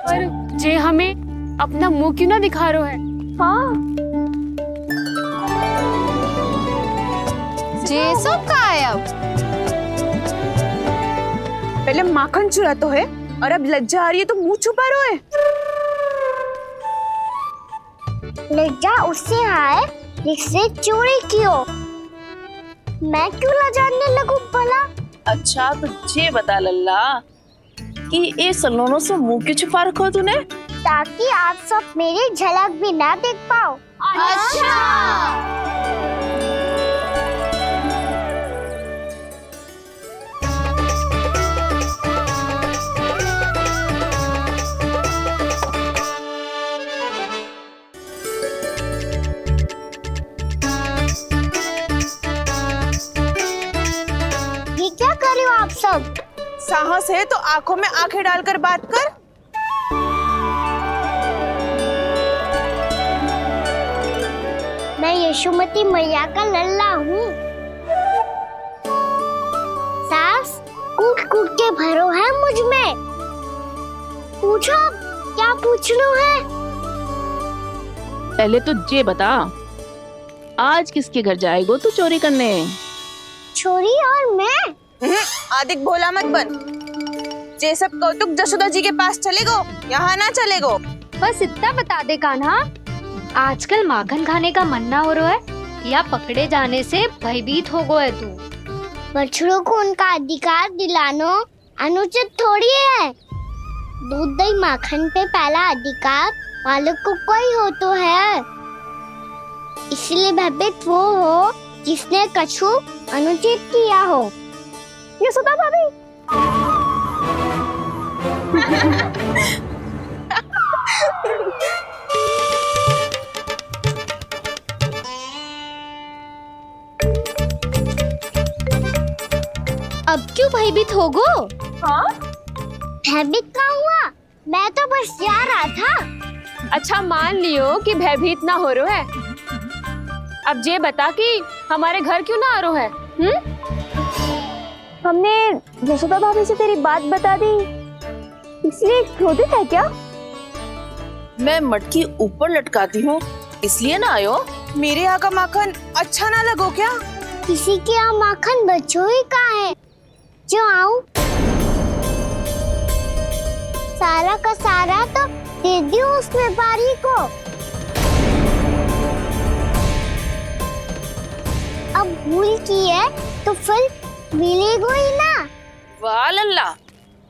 पर जे हमें अपना मुंह क्यों ना दिखा रहे है? हाँ, जे सब का है अब? पहले माखन चुरा तो है और अब लज्जा आ रही है तो मुंह छुपा रहे है। लज्जा उससे है जिससे चोरी कियो। मैं क्यों लजाने लगूं भला? अच्छा तो ये बता लल्ला कि ये सलोनों से मुंह क्यों छुपा रखो तूने? ताकि आप सब मेरी झलक भी ना देख पाओ। अच्छा। ये क्या कर रहे हो आप सब? साहस है तो आंखों में आंखें डालकर बात कर। मैं यशोमती मैया का लल्ला हूँ। सास कूट कूट के भरो है मुझ में। पूछो क्या पूछना है? पहले तो ये बता, आज किसके घर जाएगो तू चोरी करने? छोरी और मैं? आदिक भोला मत बन। जे सब कौतुक जशोदा जी के पास चलेगो, यहाँ ना चलेगो। बस इतना बता दे कान्हा, आजकल माखन खाने का मन ना हो रहा है या पकड़े जाने से भयभीत हो गए तू? बछड़ों को उनका अधिकार दिलाना अनुचित थोड़ी है। दूध दही माखन पे पहला अधिकार मालिक को कोई हो तो है। इसलिए भयभीत वो हो जिसने कछु अनुचित किया हो। यशोदा भाभी। अब क्यों भयभीत हो गो? हाँ? भयभीत क्या हुआ? मैं तो बस जा रहा था। अच्छा मान लियो कि भयभीत ना हो रहा है। अब ये बता कि हमारे घर क्यों ना आ रहा है? हमने यशोदा भाभी से तेरी बात बता दी, इसलिए क्रोधित है क्या? मैं मटकी ऊपर लटकाती हूँ इसलिए ना आयो? मेरे यहाँ का माखन अच्छा ना लगो क्या? किसी के यहाँ माखन बच्चों ही कहाँ है? क्यों आऊं? सारा का सारा तो दे दियो उस व्यापारी को। अब भूल की है तो फिर मिलेगो ही ना। वाह लल्ला,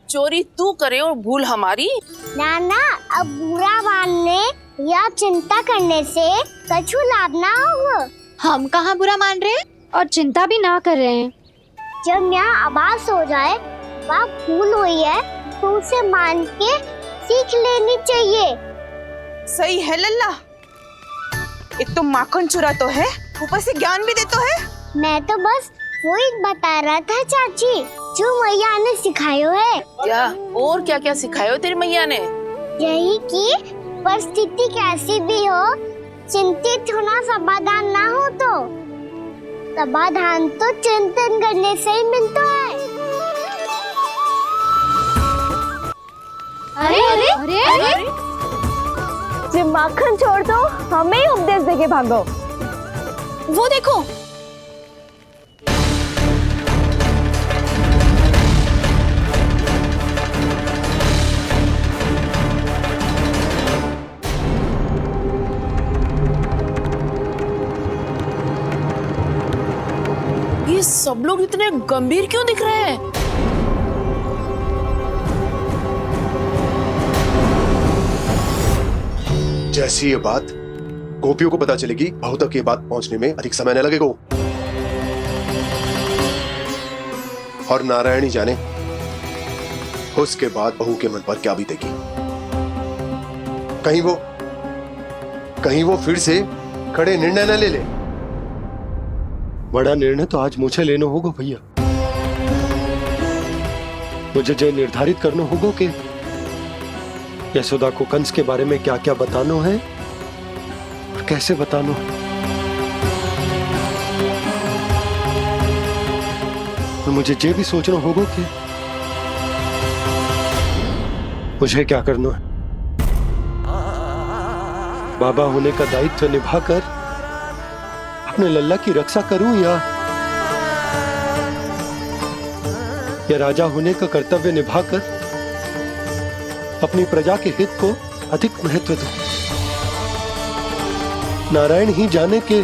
चोरी तू करे और भूल हमारी। नाना, अब बुरा मानने या चिंता करने से कछु लाभ ना होगा। हम कहाँ बुरा मान रहे हैं और चिंता भी ना कर रहे हैं। जब यहाँ आवाज हो जाए वहाँ भूल हुई है तो उसे मान के सीख लेनी चाहिए। सही है लल्ला, एक तो माखन चुरा तो है, ऊपर से ज्ञान भी दे तो है। मैं तो बस वही बता रहा था चाची, जो मैया ने सिखायो है। क्या और क्या क्या सिखायो तेरी मैया ने? यही कि परिस्थिति कैसी भी हो, चिंतित होना समाधान ना हो तो समाधान तो चिंतन करने से ही मिलता है। अरे अरे अरे, अरे? जब माखन छोड़ दो हमें ही उपदेश देके भागो। वो देखो, ये सब लोग इतने गंभीर क्यों दिख रहे हैं? जैसी ये बात गोपियों को पता चलेगी, बहू तक ये बात पहुंचने में अधिक समय न लगेगा। और नारायणी जाने उसके बाद बहू के मन पर क्या बीतेगी। कहीं वो फिर से खड़े निर्णय न ले ले। बड़ा निर्णय तो आज मुझे लेना होगा भैया। मुझे जो निर्धारित करना होगा कि यशोदा को कंस के बारे में क्या क्या बताना है और कैसे बताना है। और मुझे ये भी सोचना होगा कि मुझे क्या करना है। बाबा होने का दायित्व निभाकर अपने लल्ला की रक्षा करूं या राजा होने का कर्तव्य निभाकर अपनी प्रजा के हित को अधिक महत्व दूं। नारायण ही जाने के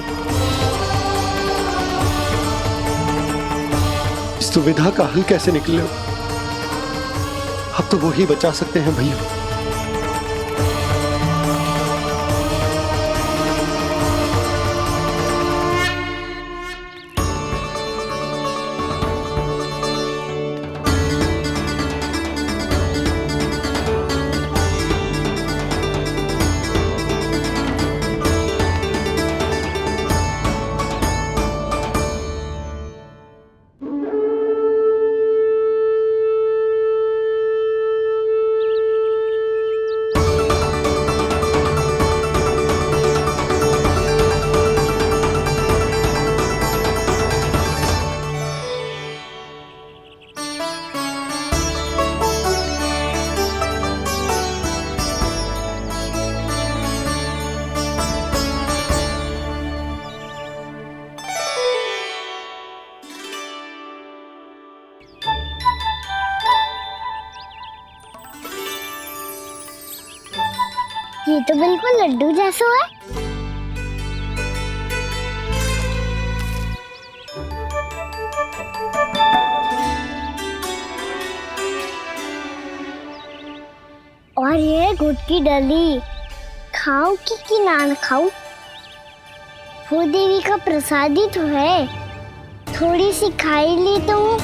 इस दुविधा का हल कैसे निकले। अब तो वो ही बचा सकते हैं भैया। ये तो बिल्कुल लड्डू जैसा है। और ये गुड़ की डली खाऊं कि ना खाऊं? वो देवी का प्रसाद ही तो है, थोड़ी सी खाई ली तो।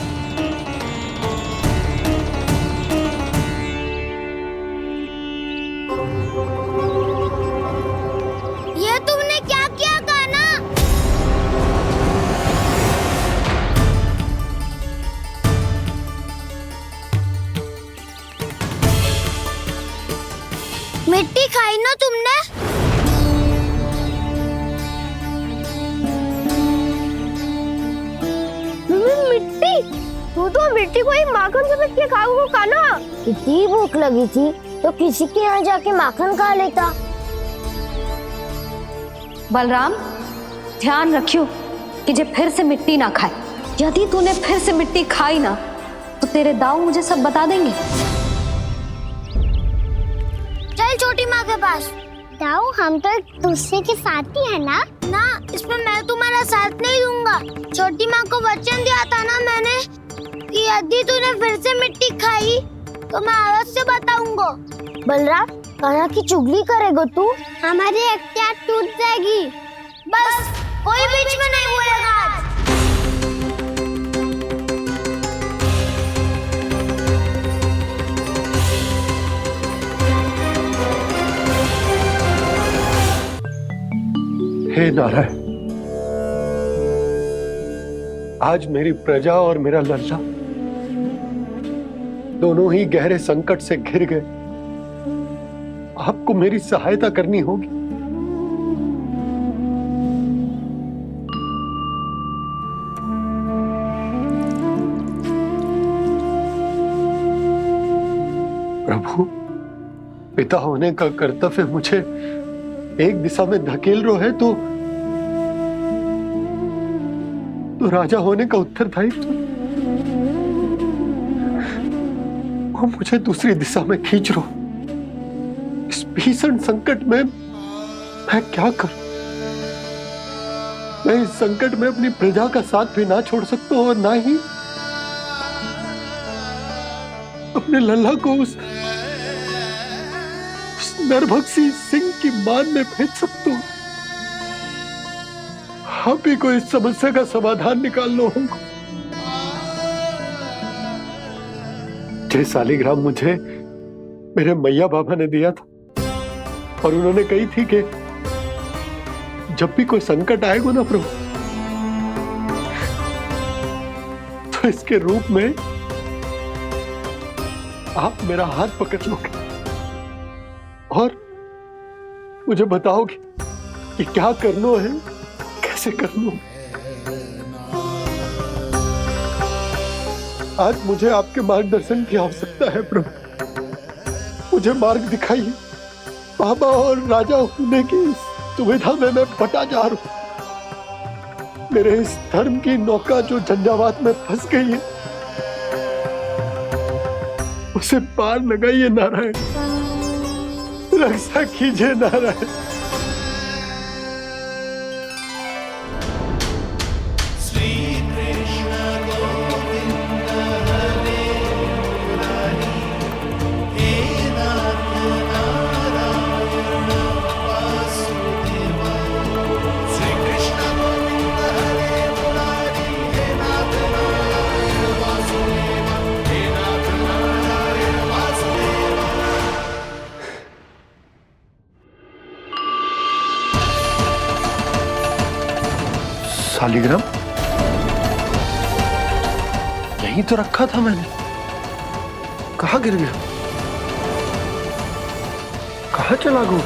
ये तुमने क्या किया कान्हा? मिट्टी खाई ना तुमने? मिट्टी? तू तो मिट्टी को ही माखन समझ के खाओगे कान्हा। इतनी भूख लगी थी तो किसी के यहाँ जाके माखन खा लेता। बलराम, ध्यान रखियो कि जे फिर से मिट्टी ना खाए। यदि तूने फिर से मिट्टी खाई ना तो तेरे दाऊ मुझे सब बता देंगे। चल छोटी माँ के पास। दाऊ, हम तो एक दूसरे के साथी है ना? ना, इसमें मैं तुम्हारा साथ नहीं दूंगा। छोटी माँ को वचन दिया था ना मैंने कि यदि तूने फिर से मिट्टी खाई तो मैं आवाज से बताऊंगा। बलराम, कान्हा की चुगली करेगा तू? हमारी अख्तियार टूट जाएगी। बस कोई बीच में नहीं बोलेगा आज। हे नारायण, आज मेरी प्रजा और मेरा लल्ला दोनों ही गहरे संकट से घिर गए। आपको मेरी सहायता करनी होगी। प्रभु, पिता होने का कर्तव्य मुझे एक दिशा में धकेल रहे है तो राजा होने का उत्तरदायित्व वो मुझे दूसरी दिशा में खींच रो। इस भीषण संकट में मैं क्या करूं? मैं इस संकट में अपनी प्रजा का साथ भी ना छोड़ सकता हूं और ना ही अपने लल्ला को उस नरभक्षी सिंह की मान में भेज सकता हूं। आप ही को इस समस्या का समाधान निकालना होगा। जय शालिग्राम मुझे मेरे मैया बाबा ने दिया था और उन्होंने कही थी कि जब भी कोई संकट आएगा ना प्रभु, तो इसके रूप में आप मेरा हाथ पकड़ लोगे और मुझे बताओगे कि क्या करना है, कैसे करना है। आज मुझे आपके मार्गदर्शन की आवश्यकता है प्रभु। मुझे मार्ग दिखाइए। बाबा और राजा होने की दुविधा में मैं फटा जा रहा हूं। मेरे इस धर्म की नौका जो झंझावात में फंस गई है, उसे पार लगाइए नारायण। रक्षा कीजिए नारायण। शालिग्राम यहीं तो रखा था मैंने। कहाँ गिर गया? कहाँ चला गया?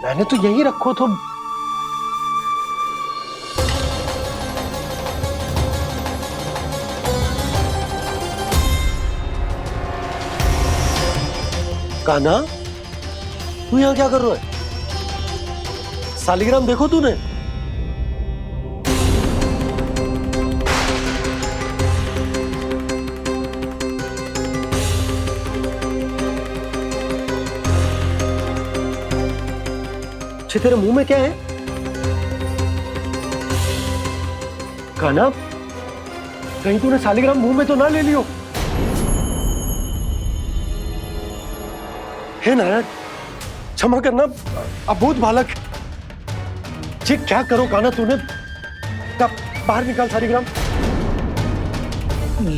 मैंने तो यहीं रखो तो। कान्हा, तू यहाँ क्या कर रहा है? शालिग्राम देखो तूने? तेरे मुंह में क्या है? कान्हा, कहीं तूने शालिग्राम मुंह में तो ना ले लियो? हे नारायण, क्षमा करना, अबोध बालक। जी क्या करो कान्हा तूने? बाहर निकाल शालिग्राम।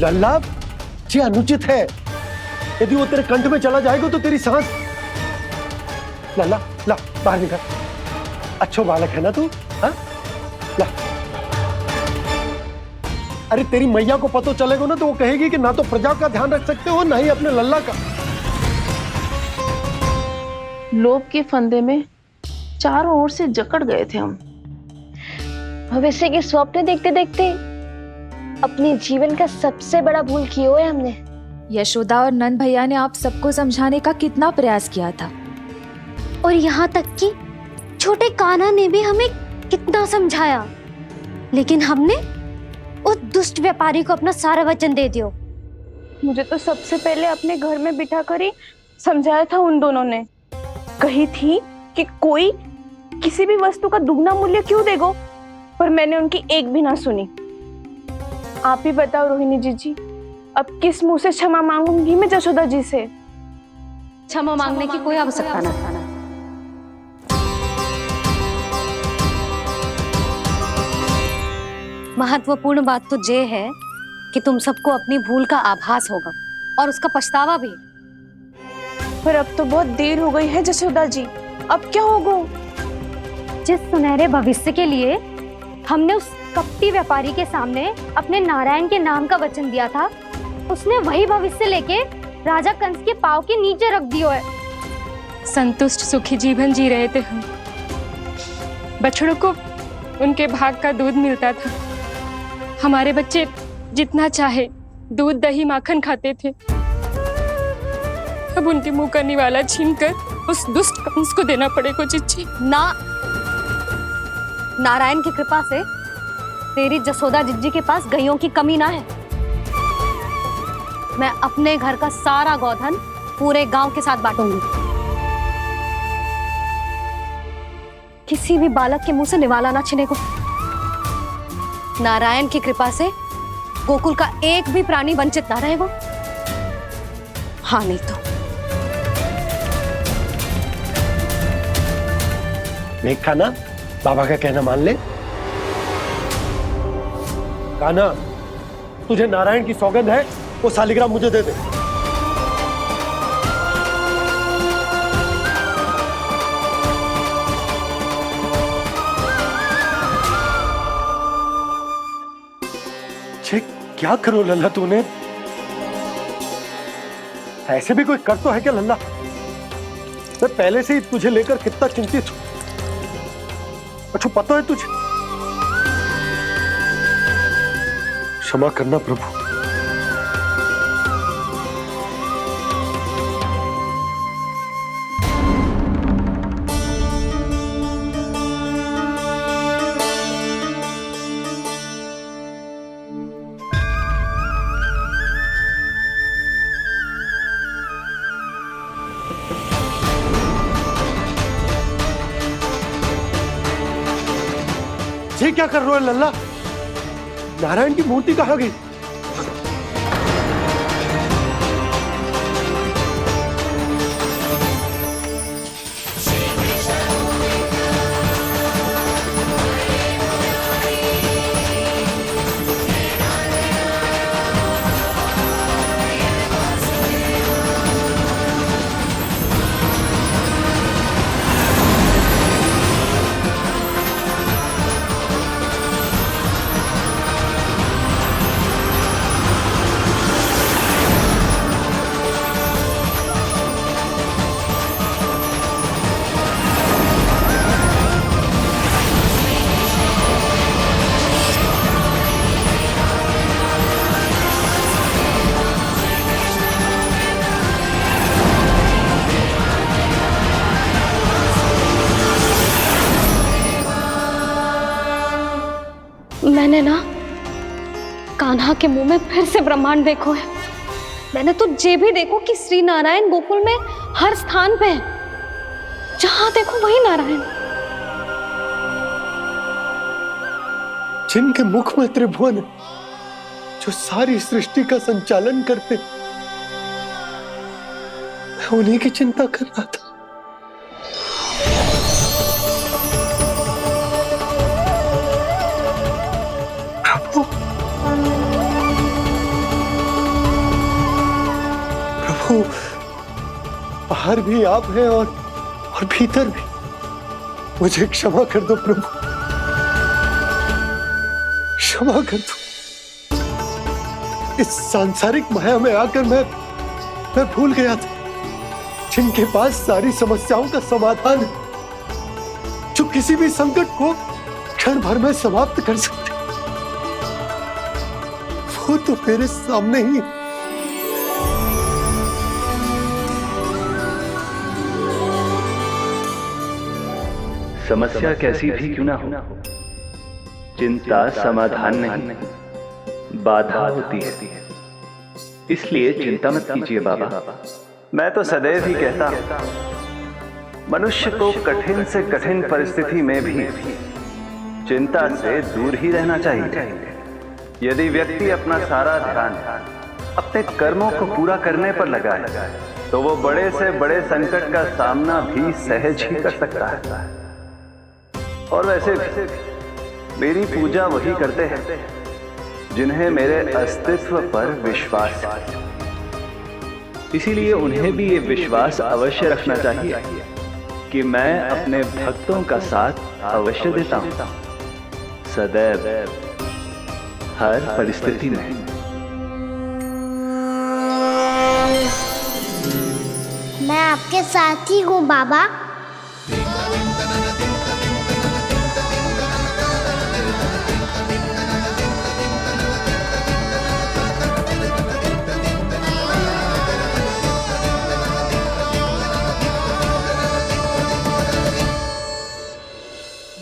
लल्ला, जी अनुचित है। यदि वो तेरे कंठ में चला जाएगा तो तेरी सांस। लल्ला, ला बाहर निकाल। अच्छो बालक है ना तू? हाँ? ला। अरे तेरी मैया को पता चलेगा ना तो वो कहेगी कि ना तो प्रजा का ध्यान रख सकते हो ना ही अपने लल्ला का। लोभ के फंदे में चारों ओर से जकड़ गए थे हम। भविष्य के स्वप्न देखते देखते अपने जीवन का सबसे बड़ा भूल किया है हमने। यशोदा और नंद भैया ने आप सबको समझाने का कितना प्रयास किया था, और यहाँ तक कि छोटे कान्हा ने भी हमें कितना समझाया, लेकिन हमने उस दुष्ट व्यापारी को अपना सारा वचन दे दियो। मुझे तो सबसे पहले अपने घर में बिठा कर ही समझाया था उन दोनों ने। कही थी कि कोई किसी भी वस्तु का दुगना मूल्य क्यों देगो, पर मैंने उनकी एक भी ना सुनी। आप ही बताओ रोहिणी जी, अब किस मुंह से क्षमा मांगूंगी मैं जशोदा जी से? क्षमा मांगने की कोई आवश्यकता न था। महत्वपूर्ण बात तो ये है कि तुम सबको अपनी भूल का आभास होगा और उसका पछतावा भी। पर अब तो बहुत देर हो गई है जशोदा जी, अब क्या होगा? जिस सुनहरे भविष्य के लिए हमने उस कपटी व्यापारी के सामने अपने नारायण के नाम का वचन दिया था, उसने वही भविष्य लेके राजा कंस के पांव के नीचे रख दियो है। संतुष्ट सुखी जीवन जी रहे थे हम। बछड़ों को उनके भाग का दूध मिलता था। हमारे बच्चे जितना चाहे दूध दही माखन खाते थे। अब उनके मुंह का निवाला छीनकर उस दुष्ट कंस को देना पड़ेगा चिच्ची। ना, नारायण की कृपा से तेरी जसोदा जिज्जी के पास गैयों की कमी ना है। मैं अपने घर का सारा गोधन पूरे गांव के साथ बांटूंगी। किसी भी बालक के मुंह से निवाला ना छिने को। नारायण की कृपा से गोकुल का एक भी प्राणी वंचित ना रहेगा। हाँ नहीं तो देख कान्हा, बाबा का कहना मान ले। कान्हा, तुझे नारायण की सौगंध है, वो शालिग्राम मुझे दे दे। क्या करो लल्ला तूने? ऐसे भी कोई कर तो है क्या लल्ला? मैं पहले से ही तुझे लेकर कितना चिंतित हूं। अच्छा पता है तुझे? क्षमा करना प्रभु। ये क्या कर रहे हो लल्ला? नारायण की मूर्ति कहाँ गई? मैंने ना कान्हा के मुंह में फिर से ब्रह्मांड देखो है। मैंने तो ये भी देखो कि श्री नारायण गोकुल में हर स्थान पे है। जहां देखो वही नारायण। जिनके मुख में त्रिभुवन है, जो सारी सृष्टि का संचालन करते, मैं उन्हीं की चिंता कर रहा था। प्रभु, बाहर भी आप हैं और भीतर भी। मुझे क्षमा कर दो प्रभु, क्षमा कर दो। इस सांसारिक माया में आकर मैं भूल गया था जिनके पास सारी समस्याओं का समाधान है, जो किसी भी संकट को क्षण भर में समाप्त कर सकते, वो तो मेरे सामने ही है। समस्या कैसी भी क्यों ना हो, चिंता समाधान नहीं, बाधा होती है। इसलिए चिंता मत कीजिए बाबा। मैं तो सदैव ही कहता हूं, मनुष्य को कठिन से कठिन परिस्थिति में भी चिंता से दूर ही रहना चाहिए। यदि व्यक्ति अपना सारा ध्यान अपने कर्मों को पूरा करने पर लगाए तो वो बड़े से बड़े संकट का सामना भी सहज ही कर सकता है। और वैसे भी मेरी पूजा वही करते हैं जिन्हें मेरे अस्तित्व पर विश्वास है। इसीलिए उन्हें भी ये विश्वास अवश्य रखना चाहिए कि मैं अपने भक्तों का साथ अवश्य देता हूं, सदैव, हर परिस्थिति में। मैं आपके साथ ही हूँ बाबा।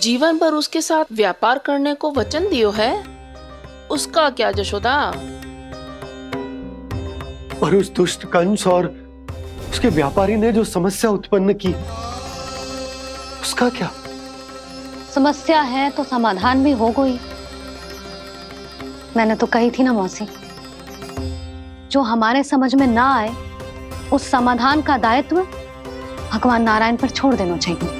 जीवन भर उसके साथ व्यापार करने को वचन दियो है, उसका क्या जशोदा? और उस दुष्ट कंस और उसके व्यापारी ने जो समस्या उत्पन्न की, उसका क्या? समस्या है तो समाधान भी हो गई। मैंने तो कही थी ना मौसी, जो हमारे समझ में ना आए उस समाधान का दायित्व भगवान नारायण पर छोड़ देना चाहिए।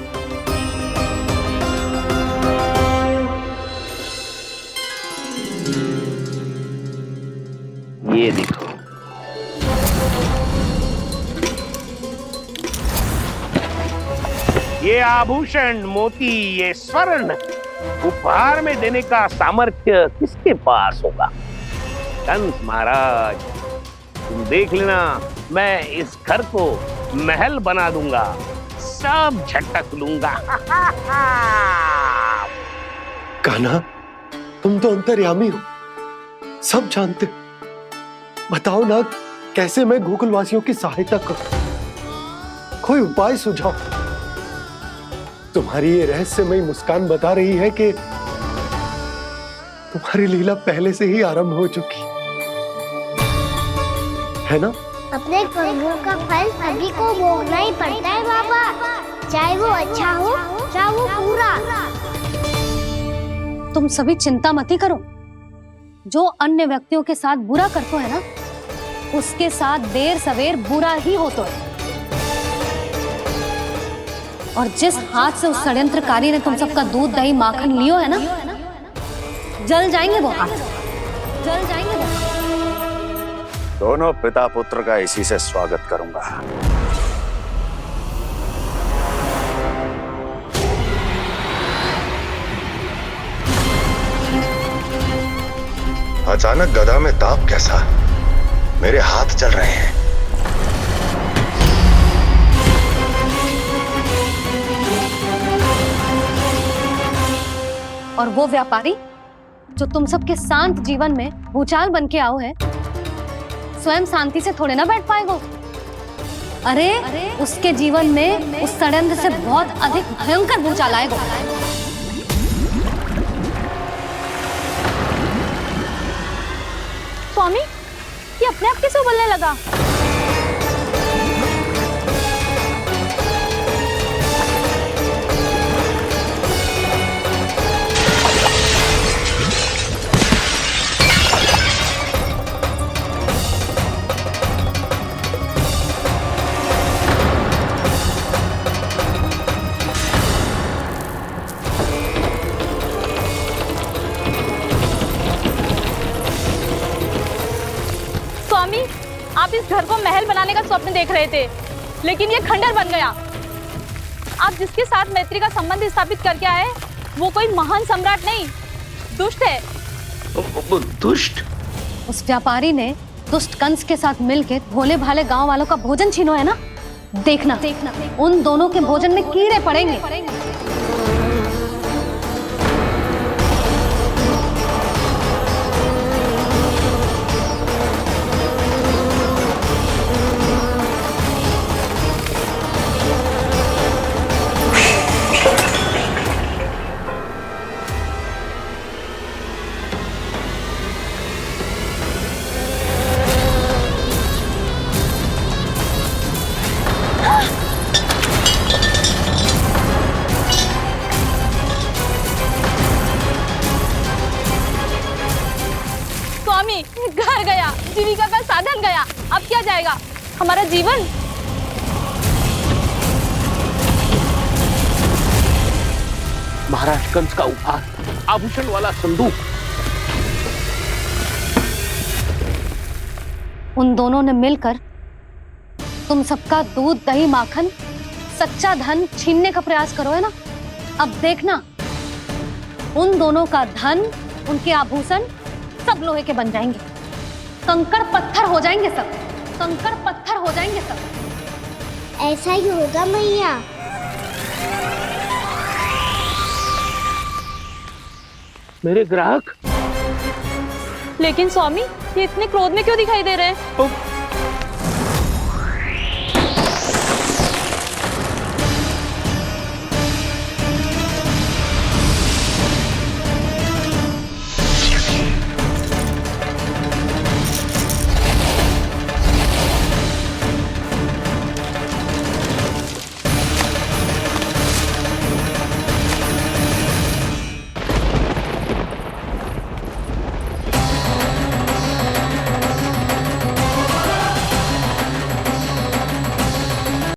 ये देखो, ये आभूषण, मोती, ये स्वर्ण उपहार में देने का सामर्थ्य किसके पास होगा? कंस महाराज, तुम देख लेना, मैं इस घर को महल बना दूंगा, सब झटक लूंगा। कान्हा, तुम तो अंतर्यामी हो, सब जानते हो। बताओ ना, कैसे मैं गोकुलवासियों की सहायता करूं? कोई उपाय सुझाओ। तुम्हारी ये रहस्यमयी मुस्कान बता रही है कि तुम्हारी लीला पहले से ही आरंभ हो चुकी है ना? अपने कर्मों का फल सभी को भोगना ही पड़ता है बाबा, चाहे वो अच्छा हो चाहे वो बुरा। तुम सभी चिंता मत ही करो। जो अन्य व्यक्तियों के साथ बुरा करते है ना, उसके साथ देर सवेर बुरा ही होता है। और जिस हाथ से उस षड्यंत्रकारी ने तुम सबका दूध दही माखन लियो है ना, जल जाएंगे वो हाथ, जल जाएंगे वो हाथ। दोनों पिता पुत्र का इसी से स्वागत करूंगा। अचानक गदा में ताप कैसा? मेरे हाथ चल रहे हैं। और वो व्यापारी जो तुम सबके शांत जीवन में भूचाल बन के आओ है, स्वयं शांति से थोड़े ना बैठ पाएगा। अरे उसके जीवन में उस षड्यंत्र से बहुत अधिक भयंकर भूचाल आएगा। स्वामी, ये अपने आप कैसे उबलने लगा? आप इस घर को महल बनाने का स्वप्न देख रहे थे, लेकिन ये खंडर बन गया। आप जिसके साथ मैत्री का संबंध स्थापित करके आए, वो कोई महान सम्राट नहीं, दुष्ट है। दुष्ट? उस व्यापारी ने दुष्ट कंस के साथ मिलकर भोले भाले गांव वालों का भोजन छीनो है ना। देखना उन दोनों के भोजन में कीड़े पड़ेंगे। नहीं, घर गया, जीविका का साधन गया, अब क्या जाएगा हमारा जीवन। महाराज कंस का उपहार, आभूषण वाला संदूक। उन दोनों ने मिलकर तुम सबका दूध, दही, माखन, सच्चा धन छीनने का प्रयास करो, है ना। अब देखना, उन दोनों का धन, उनके आभूषण सब लोहे के बन जाएंगे, कंकड़ पत्थर हो जाएंगे सब, कंकड़ पत्थर हो जाएंगे सब। ऐसा ही होगा मैया। मेरे ग्राहक। लेकिन स्वामी, ये इतने क्रोध में क्यों दिखाई दे रहे हैं?